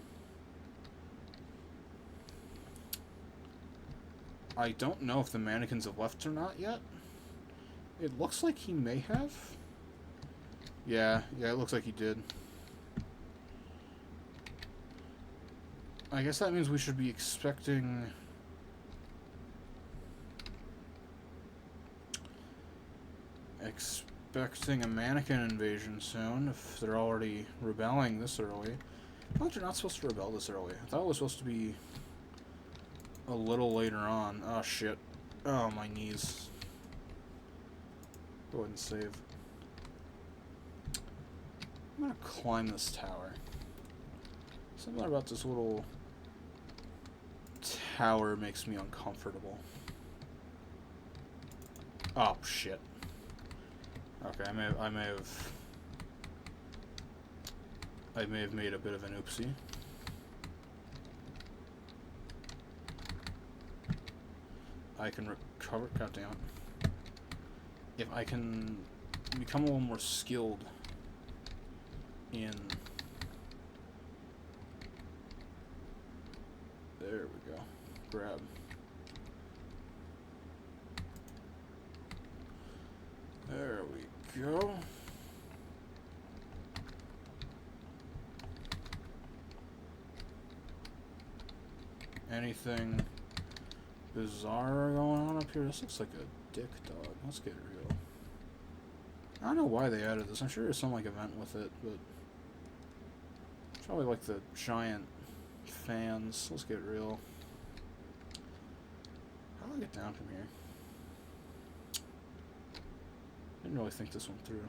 [SPEAKER 1] I don't know if the mannequins have left or not yet. It looks like he may have. Yeah, it looks like he did. I guess that means we should be expecting a mannequin invasion soon, if they're already rebelling this early. I thought you're not supposed to rebel this early. I thought it was supposed to be a little later on. Oh shit. Oh, my knees. Go ahead and save. I'm gonna climb this tower. Something about this little tower makes me uncomfortable. Oh shit. Okay, I may have made a bit of an oopsie. I can recover. God damn it. If I can become a little more skilled in. There we go. Grab. There we go. Anything bizarre going on up here? This looks like a dick dog. Let's get real. I don't know why they added this. I'm sure there's some like event with it, but it's probably like the giant fans. Let's get real. How do I get down from here? Didn't really think this one through.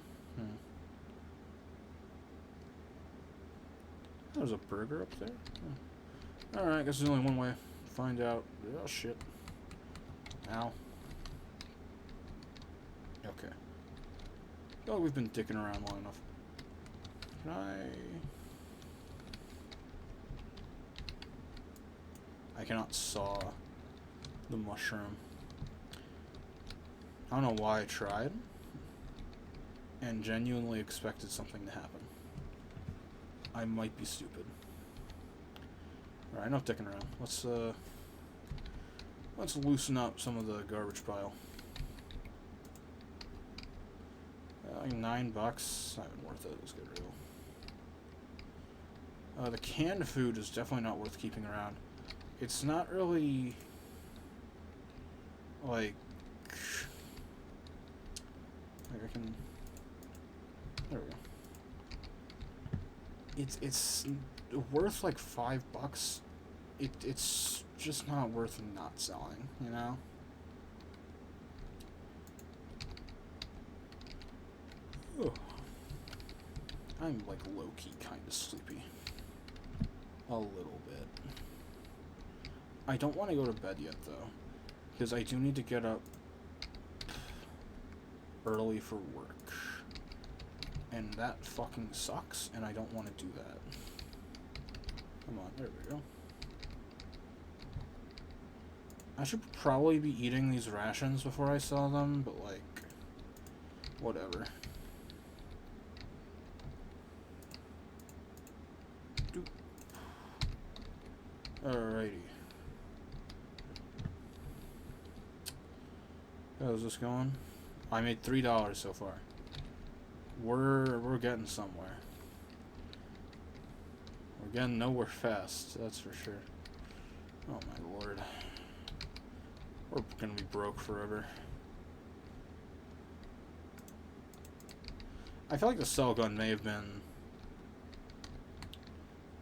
[SPEAKER 1] There's a burger up there? Alright, I guess there's only one way to find out. Oh, shit. Ow. Okay. I feel like we've been dicking around long enough. Can I cannot saw the mushroom. I don't know why I tried. And genuinely expected something to happen. I might be stupid. Alright, enough dicking around. Let's loosen up some of the garbage pile. Like $9. Not even worth it. Let's get real. The canned food is definitely not worth keeping around. It's not really like I can. There we go. It's worth like $5. It's just not worth not selling, you know? Ugh. I'm like low-key kind of sleepy. A little bit. I don't want to go to bed yet though, because I do need to get up early for work. And that fucking sucks, and I don't want to do that. Come on, there we go. I should probably be eating these rations before I sell them, but like, whatever. Doop. Alrighty. How's this going? I made $3 so far. We're getting somewhere. We're getting nowhere fast, that's for sure. Oh my lord. We're gonna be broke forever. I feel like the cell gun may have been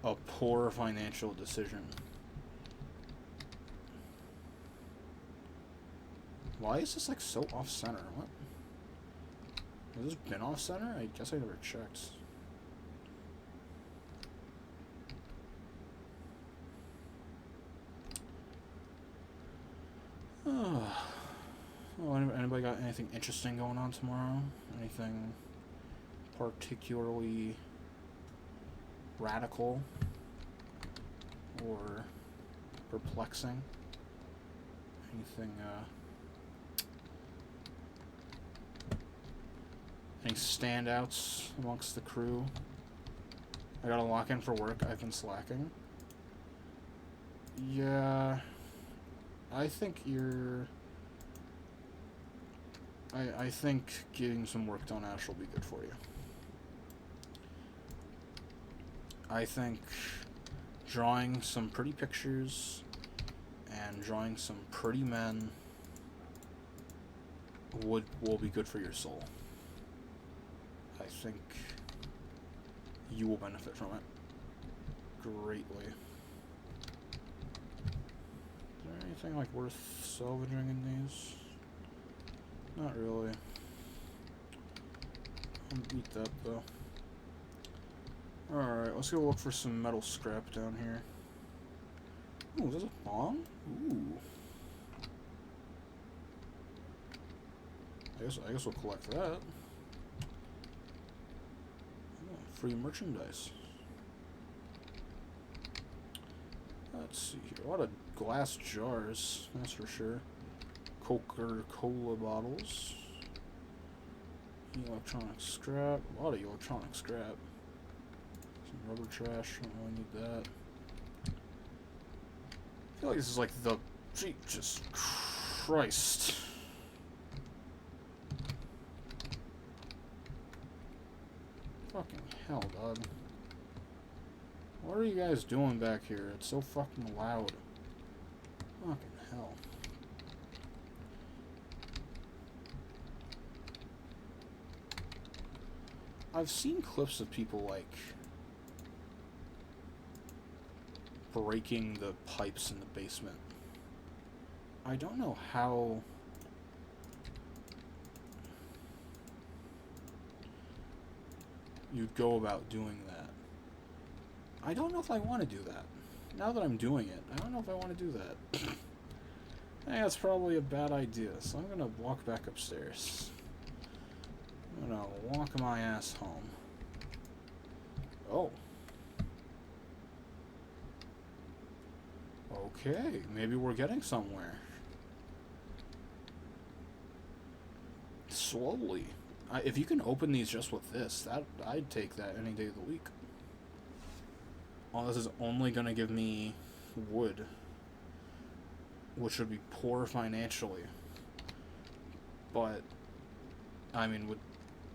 [SPEAKER 1] a poor financial decision. Why is this like so off-center? What? Has this been off-center? I guess I never checked. Oh, anybody got anything interesting going on tomorrow? Anything particularly radical or perplexing? Anything, any standouts amongst the crew? I gotta lock in for work. I've been slacking. Yeah, I think you're... I think getting some work done, Ash, will be good for you. I think drawing some pretty pictures and drawing some pretty men will be good for your soul. I think you will benefit from it greatly. Is there anything like worth salvaging in these? Not really. I'll beat that though. Alright, let's go look for some metal scrap down here. Ooh, is this a bomb? Ooh. I guess we'll collect that. Oh, free merchandise. Let's see here. A lot of glass jars, that's for sure. Coca-Cola bottles. Electronic scrap. A lot of electronic scrap. Some rubber trash. Don't really need that. I feel like this is like the... Jesus Christ. Fucking hell, dog. What are you guys doing back here? It's so fucking loud. Fucking hell. I've seen clips of people, like, breaking the pipes in the basement I don't know how... you'd go about doing that. I don't know if I want to do that. Now that I'm doing it, I don't know if I want to do that. I think that's probably a bad idea, so I'm gonna walk back upstairs. I'm gonna walk my ass home. Oh. Okay, maybe we're getting somewhere. Slowly. If you can open these just with this, I'd take that any day of the week. Well, this is only going to give me wood, which would be poor financially. But, I mean, would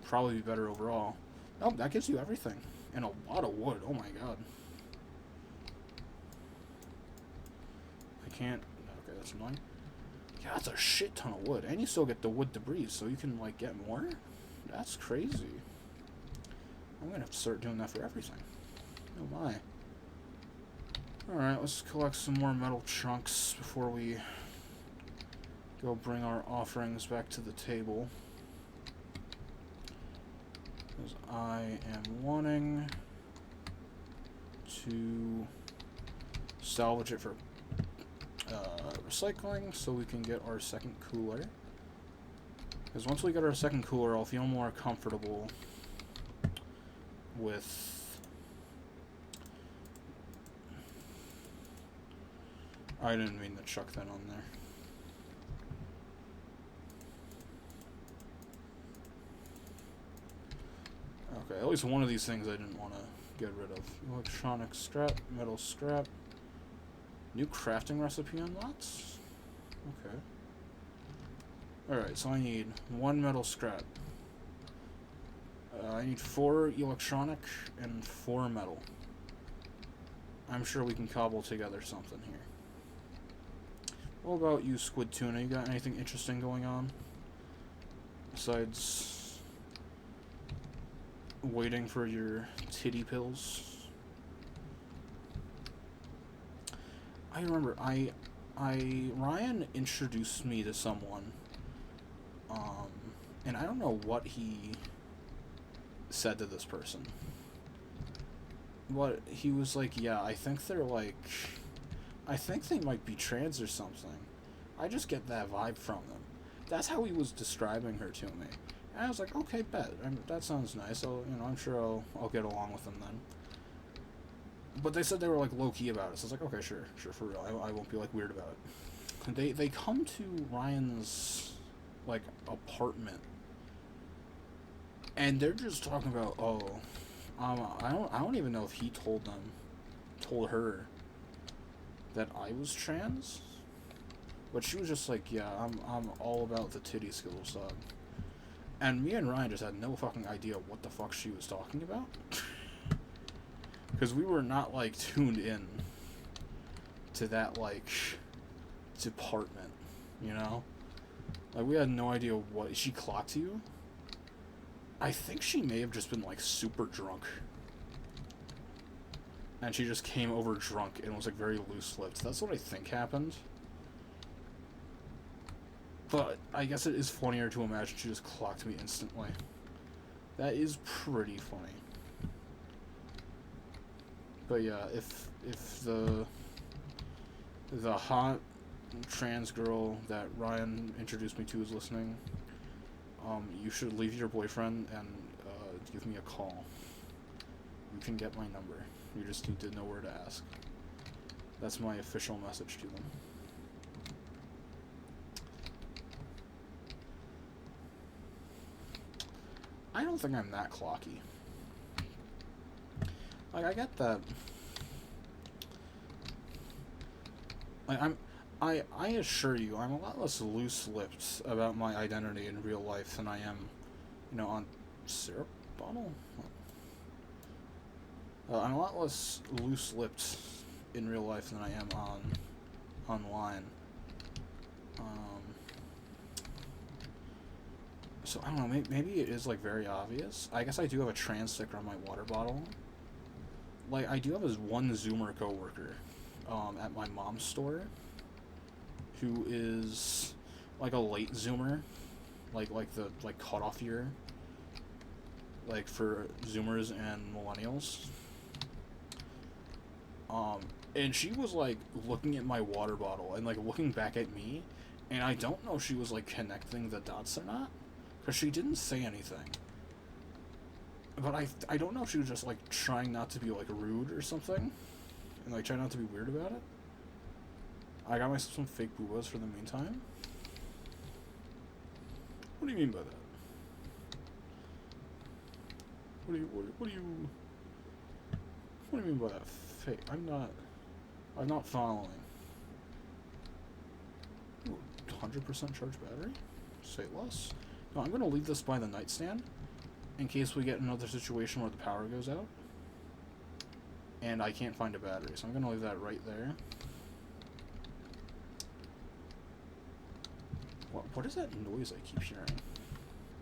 [SPEAKER 1] probably be better overall. Oh, that gives you everything. And a lot of wood. Oh my god. I can't... Okay, that's annoying. Yeah, that's a shit ton of wood. And you still get the wood debris, so you can, like, get more? That's crazy. I'm gonna have to start doing that for everything. Oh my. Alright, let's collect some more metal chunks before we go bring our offerings back to the table. Because I am wanting to salvage it for recycling so we can get our second cooler. Because once we get our second cooler, I'll feel more comfortable with... I didn't mean to chuck that on there. Okay, at least one of these things I didn't want to get rid of. Electronic scrap, metal scrap. New crafting recipe unlocks? Okay. Alright, so I need 1 metal scrap. I need 4 electronic and 4 metal. I'm sure we can cobble together something here. What about you, Squid Tuna? You got anything interesting going on? Besides waiting for your titty pills? I remember, Ryan introduced me to someone, and I don't know what he said to this person. But he was like, yeah, I think they're like... I think they might be trans or something. I just get that vibe from them. That's how he was describing her to me. And I was like, okay, bet. That sounds nice. I'm sure I'll get along with them then. But they said they were like low-key about it. So I was like, okay, sure, for real. I won't be like weird about it. They come to Ryan's like apartment, and they're just talking about, I don't even know if he told her that I was trans, but she was just like, yeah, I'm all about the titty skills, dog. And me and Ryan just had no fucking idea what the fuck she was talking about, because we were not like tuned in to that like department, you know? Like, we had no idea what she clocked you. I think she may have just been like super drunk. And she just came over drunk and was like very loose-lipped. That's what I think happened. But I guess it is funnier to imagine she just clocked me instantly. That is pretty funny. But yeah, if the hot trans girl that Ryan introduced me to is listening, you should leave your boyfriend and give me a call. You can get my number. You just need to know where to ask. That's my official message to them. I don't think I'm that clocky. Like, I get that. Like, I assure you, I'm a lot less loose-lipped about my identity in real life than I am, on syrup bottle? I'm a lot less loose-lipped in real life than I am online. So, I don't know, maybe it is, like, very obvious. I guess I do have a trans sticker on my water bottle. Like, I do have this one Zoomer coworker, at my mom's store, who is like a late zoomer, like the cutoff year, like for zoomers and millennials. And she was like looking at my water bottle and like looking back at me, and I don't know if she was like connecting the dots or not, because she didn't say anything. But I don't know if she was just like trying not to be like rude or something, and like trying not to be weird about it. I got myself some fake boobas for the meantime. What do you mean by that? What do you mean by that? Fake? I'm not following. Ooh, 100% charged battery? Say less. No, I'm gonna leave this by the nightstand in case we get another situation where the power goes out and I can't find a battery. So I'm gonna leave that right there. What is that noise I keep hearing?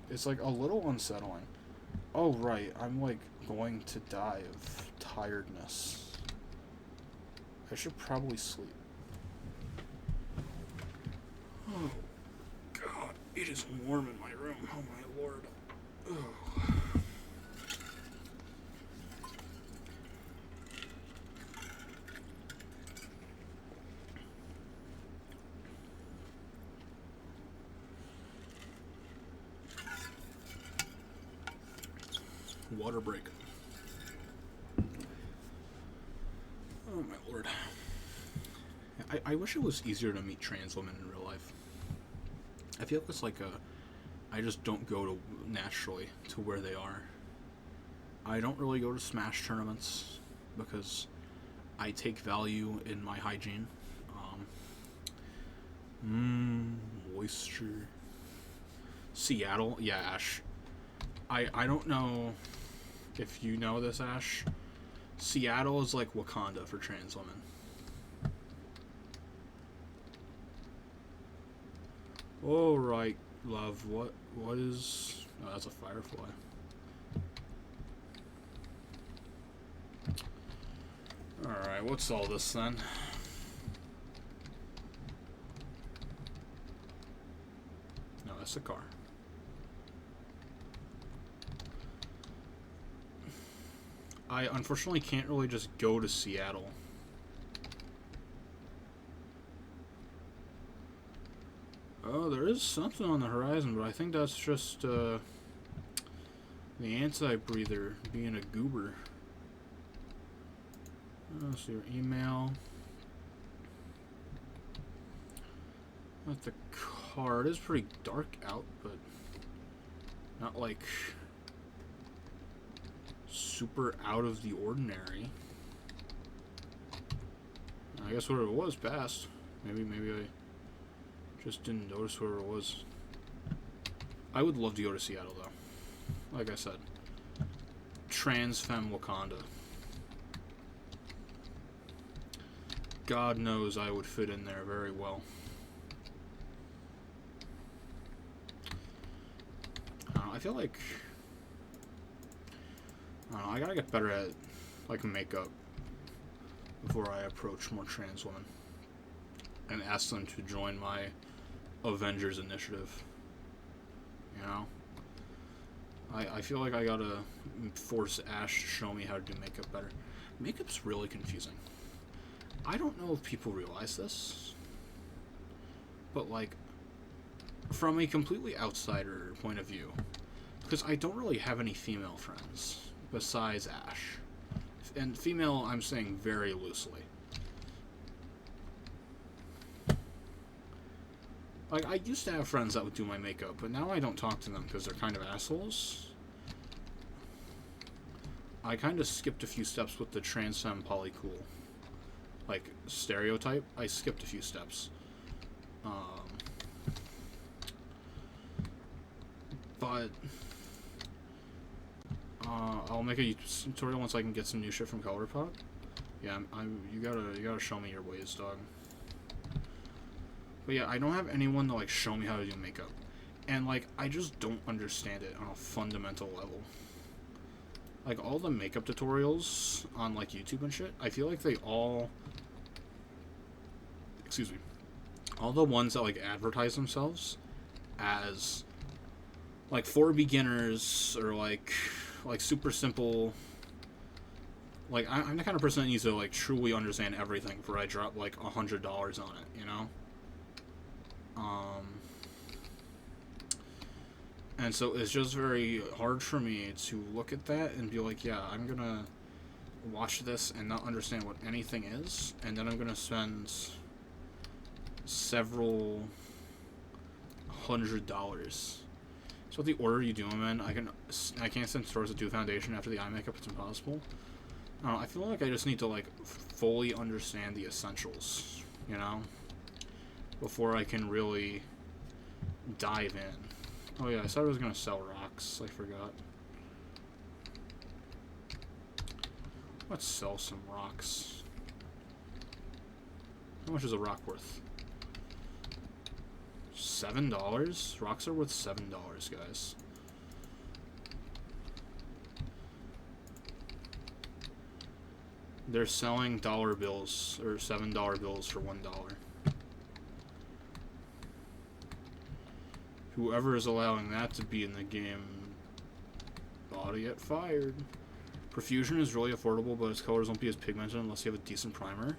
[SPEAKER 1] It's like a little unsettling. Oh right, I'm like going to die of tiredness. I should probably sleep. Oh god, it is warm in my room. Oh my lord. Oh. Water break. Oh my lord. I wish it was easier to meet trans women in real life. I feel like it's like I just don't go to naturally to where they are. I don't really go to Smash tournaments because I take value in my hygiene. Moisture. Seattle? Yeah, Ash. I don't know if you know this, Ash. Seattle is like Wakanda for trans women. All right, love. What is? Oh, that's a firefly. All right, what's all this then? No, that's a car. I unfortunately can't really just go to Seattle. Oh, there is something on the horizon, but I think that's just the anti-breather being a goober. So your email. At the car, it is pretty dark out, but not like super out of the ordinary. I guess where it was passed. Maybe I just didn't notice where it was. I would love to go to Seattle though. Like I said, trans femme Wakanda. God knows I would fit in there very well. I feel like I gotta get better at like makeup before I approach more trans women and ask them to join my Avengers initiative. You know, I feel like I gotta force Ash to show me how to do makeup better. Makeup's really confusing. I don't know if people realize this, but like from a completely outsider point of view, because I don't really have any female friends besides Ash. And female, I'm saying very loosely. Like, I used to have friends that would do my makeup, but now I don't talk to them because they're kind of assholes. I kind of skipped a few steps with the trans femme polycool. Like, stereotype, I skipped a few steps. But I'll make a tutorial once I can get some new shit from ColourPop. Yeah, you gotta show me your ways, dog. But yeah, I don't have anyone to like show me how to do makeup, and like I just don't understand it on a fundamental level. Like all the makeup tutorials on like YouTube and shit, I feel like they all, excuse me, all the ones that like advertise themselves as like for beginners or like super simple. Like I'm the kind of person that needs to like truly understand everything before I drop like $100 on it, you know. And so it's just very hard for me to look at that and be like, yeah, I'm gonna watch this and not understand what anything is, and then I'm gonna spend several $100s. So the order you do them in, I can't send stores to do foundation after the eye makeup. It's impossible. I feel like I just need to like fully understand the essentials, you know, before I can really dive in. Oh yeah, I said I was gonna sell rocks. I forgot. Let's sell some rocks. How much is a rock worth? $7? Rocks are worth $7, guys. They're selling dollar bills, or $7 bills for $1. Whoever is allowing that to be in the game ought to get fired. Profusion is really affordable, but its colors won't be as pigmented unless you have a decent primer.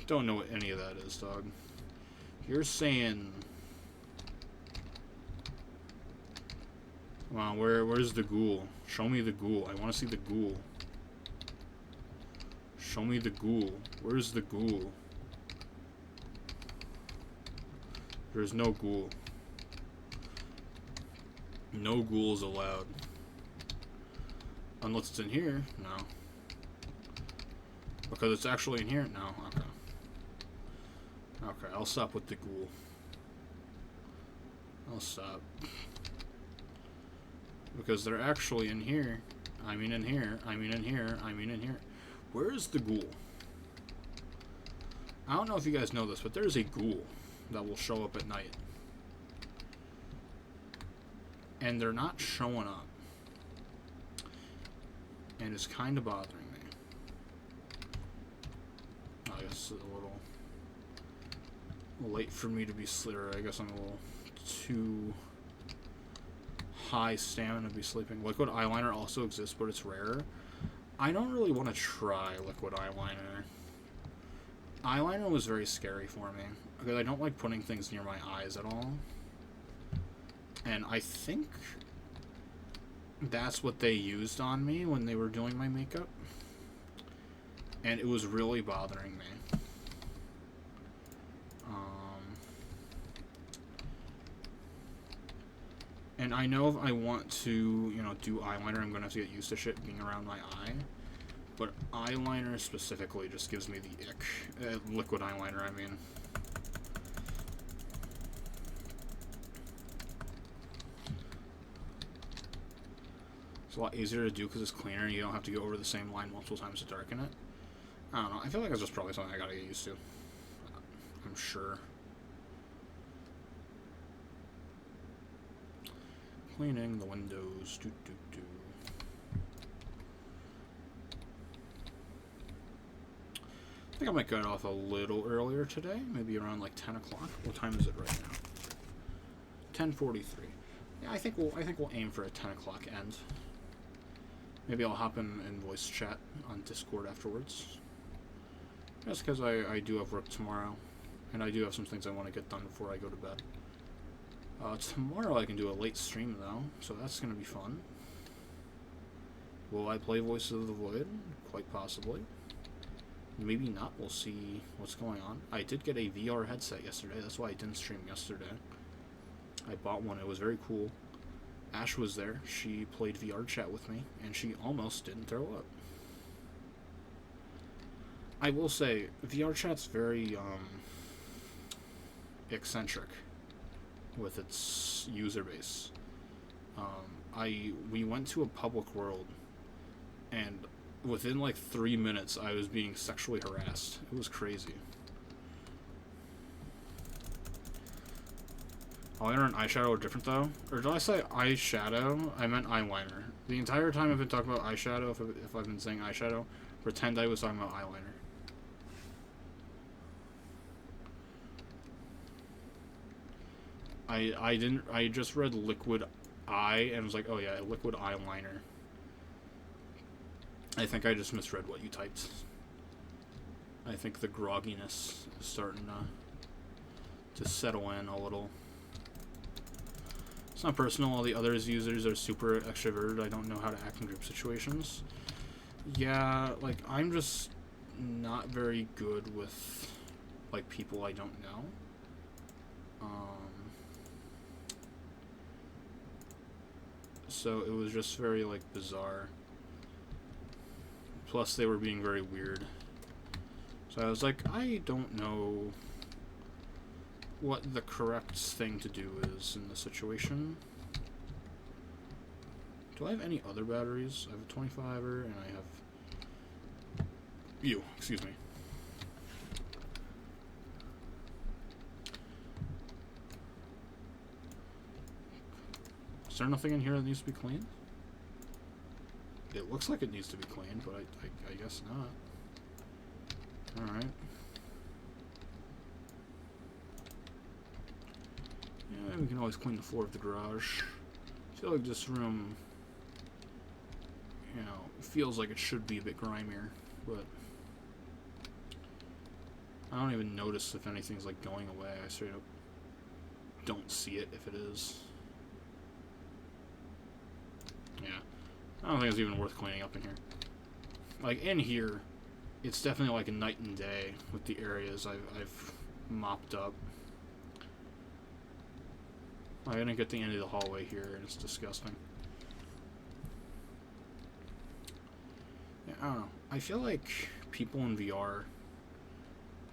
[SPEAKER 1] Don't know what any of that is, dog. You're saying... Wow, where's the ghoul? Show me the ghoul. I want to see the ghoul. Show me the ghoul. Where's the ghoul? There's no ghoul. No ghouls allowed. Unless it's in here? No. Because it's actually in here? No. Okay. Okay, I'll stop with the ghoul. I'll stop. Because they're actually in here. I mean in here. I mean in here. I mean in here. Where is the ghoul? I don't know if you guys know this, but there's a ghoul that will show up at night. And they're not showing up. And it's kind of bothering me. I guess it's a little late for me to be I guess I'm a little too high stamina to be sleeping. Liquid eyeliner also exists, but it's rarer. I don't really want to try liquid eyeliner. Eyeliner was very scary for me, because I don't like putting things near my eyes at all. And I think that's what they used on me when they were doing my makeup. And it was really bothering me. And I know if I want to, you know, do eyeliner, I'm going to have to get used to shit being around my eye. But eyeliner specifically just gives me the ick. Liquid eyeliner, I mean. It's a lot easier to do because it's cleaner and you don't have to go over the same line multiple times to darken it. I don't know. I feel like that's just probably something I gotta get used to. I'm sure. Cleaning the windows. I think I might get off a little earlier today. Maybe around like 10 o'clock. What time is it right now? 10:43. Yeah, I think we'll aim for a 10 o'clock end. Maybe I'll hop in voice chat on Discord afterwards. Just because I do have work tomorrow. And I do have some things I want to get done before I go to bed. Tomorrow I can do a late stream though, so that's going to be fun. Will I play Voices of the Void? Quite possibly. Maybe not, we'll see what's going on. I did get a VR headset yesterday, that's why I didn't stream yesterday. I bought one, it was very cool. Ash was there, she played VR chat with me, and she almost didn't throw up. I will say, VR chat's very, eccentric with its user base. We went to a public world, and within like 3 minutes I was being sexually harassed. It was crazy. Eyeliner and eyeshadow are different though? Or did I say eyeshadow? I meant eyeliner. The entire time I've been talking about eyeshadow, if I've been saying eyeshadow, pretend I was talking about eyeliner. I just read liquid eye and was like, oh yeah, liquid eyeliner. I think I just misread what you typed. I think the grogginess is starting to settle in a little. It's not personal. All the other users are super extroverted. I don't know how to act in group situations. Yeah, like, I'm just not very good with, like, people I don't know. So it was just very, like, bizarre. Plus, they were being very weird. So I was like, I don't know what the correct thing to do is in this situation. Do I have any other batteries? I have a 25er, and I have... You, excuse me. Is there nothing in here that needs to be cleaned? It looks like it needs to be cleaned, but I guess not. Alright. Yeah, we can always clean the floor of the garage. I feel like this room, you know, feels like it should be a bit grimier, but I don't even notice if anything's, like, going away. I straight up don't see it if it is. Yeah. I don't think it's even worth cleaning up in here. Like, in here, it's definitely like a night and day with the areas I've mopped up. I didn't get the end of the hallway here, and it's disgusting. Yeah, I don't know. I feel like people in VR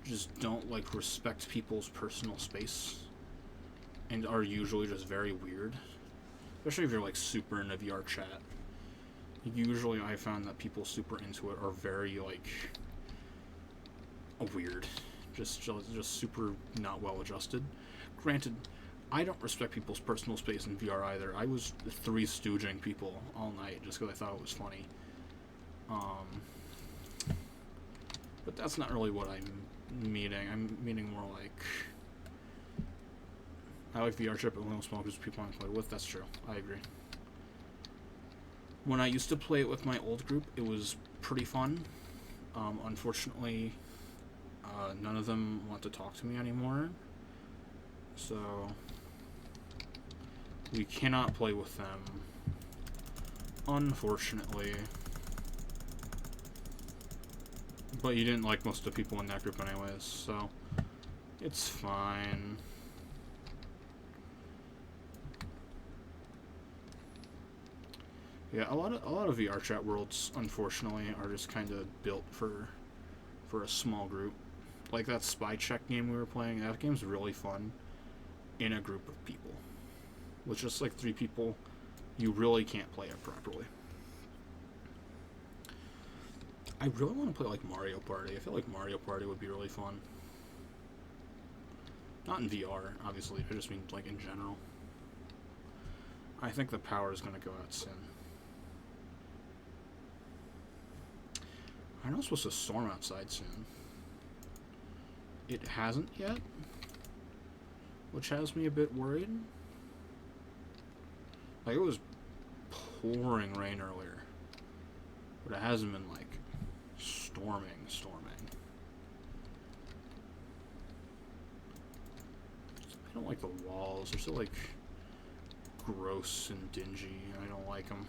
[SPEAKER 1] just don't, like, respect people's personal space and are usually just very weird. Especially if you're, like, super into VR chat. Usually I found that people super into it are very, like, weird. Just super not well adjusted. Granted, I don't respect people's personal space in VR either. I was Three Stooging people all night just because I thought it was funny. But that's not really what I'm meaning. I'm meaning more like... I like VR chat, but we don't smoke because people I play with. That's true. I agree. When I used to play it with my old group, it was pretty fun. Unfortunately, none of them want to talk to me anymore. So, we cannot play with them. Unfortunately. But you didn't like most of the people in that group anyways, so it's fine. Yeah, a lot of VR chat worlds, unfortunately, are just kind of built for a small group. Like that Spy Check game we were playing. That game's really fun in a group of people. With just like 3 people, you really can't play it properly. I really want to play like Mario Party. I feel like Mario Party would be really fun. Not in VR, obviously. I just mean like in general. I think the power is going to go out soon. I know it's supposed to storm outside soon. It hasn't yet, which has me a bit worried. Like, it was pouring rain earlier, but it hasn't been, like, storming. I don't like the walls. They're so, like, gross and dingy. I don't like them.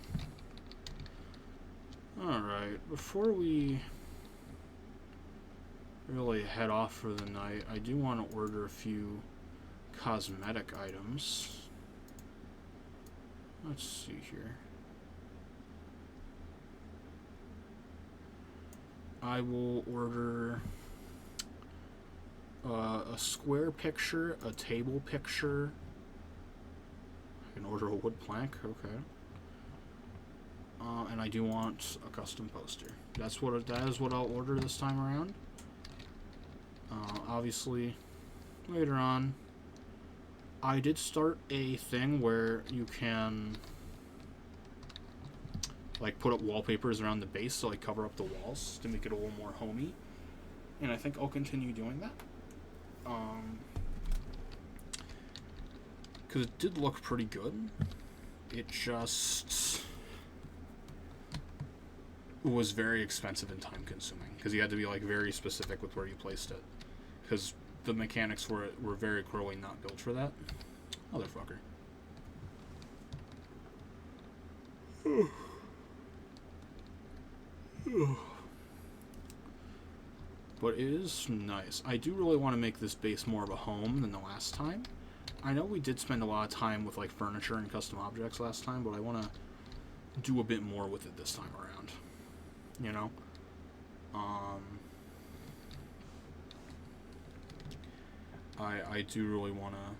[SPEAKER 1] Alright, before we really head off for the night, I do want to order a few cosmetic items. Let's see here. I will order a square picture, a table picture. I can order a wood plank, okay. And I do want a custom poster. That is what I'll order this time around. Obviously, later on, I did start a thing where you can like put up wallpapers around the base to like cover up the walls to make it a little more homey. And I think I'll continue doing that. because it did look pretty good. It just was very expensive and time consuming because you had to be like very specific with where you placed it, because the mechanics for it were very clearly not built for that. Motherfucker. But it is nice. I do really want to make this base more of a home than the last time. I know we did spend a lot of time with like furniture and custom objects last time, but I want to do a bit more with it this time around. You know? I do really want to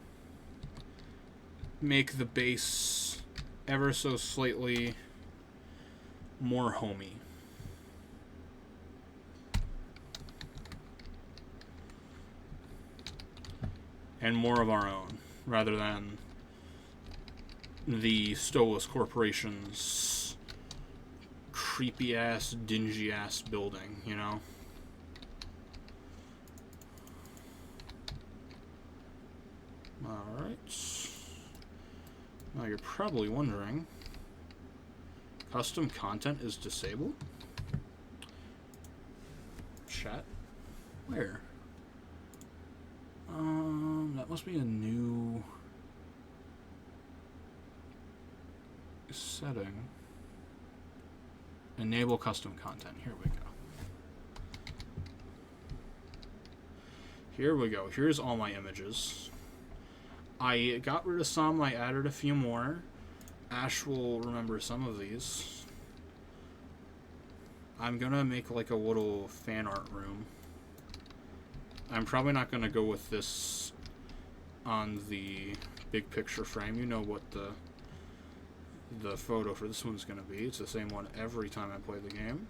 [SPEAKER 1] make the base ever so slightly more homey. And more of our own, rather than the Stolas Corporation's creepy-ass, dingy-ass building, you know? Alright. Now you're probably wondering, custom content is disabled? Chat? Where? That must be a new setting. Enable custom content. Here we go. Here we go. Here's all my images. I got rid of some. I added a few more. Ash will remember some of these. I'm gonna make like a little fan art room. I'm probably not going to go with this on the big picture frame. You know what the photo for this one's going to be. It's the same one every time I play the game.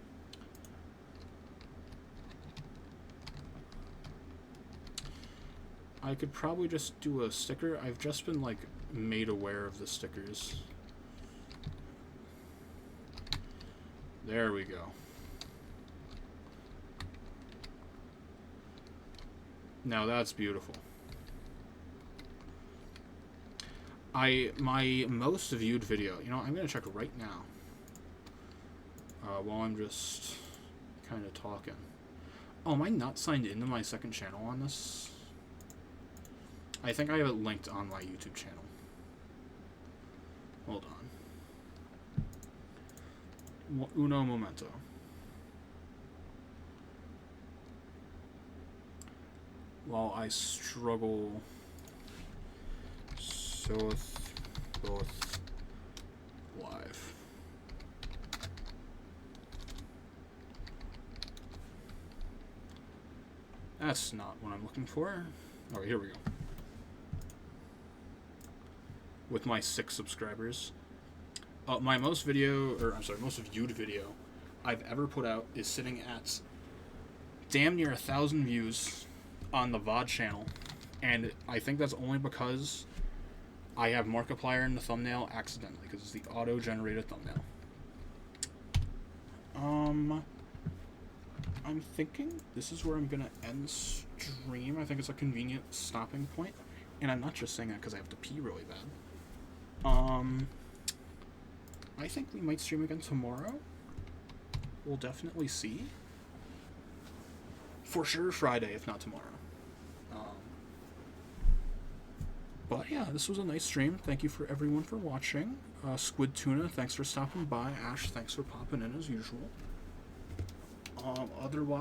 [SPEAKER 1] I could probably just do a sticker. I've just been like made aware of the stickers. There we go. Now that's beautiful. My most viewed video, you know, I'm gonna check right now. While I'm just kind of talking. Oh, am I not signed into my second channel on this? I think I have it linked on my YouTube channel. Hold on. Uno momento. While I struggle both live. That's not what I'm looking for. Alright, here we go. With my 6 subscribers. My most most viewed video I've ever put out is sitting at damn near 1,000 views on the VOD channel, and I think that's only because I have Markiplier in the thumbnail accidentally, because it's the auto-generated thumbnail. I'm thinking this is where I'm gonna end stream. I think it's a convenient stopping point, and I'm not just saying that because I have to pee really bad. I think we might stream again tomorrow. We'll definitely see. For sure Friday, if not tomorrow. But yeah, this was a nice stream. Thank you for everyone for watching. Squid Tuna, thanks for stopping by. Ash, thanks for popping in as usual. Otherwise,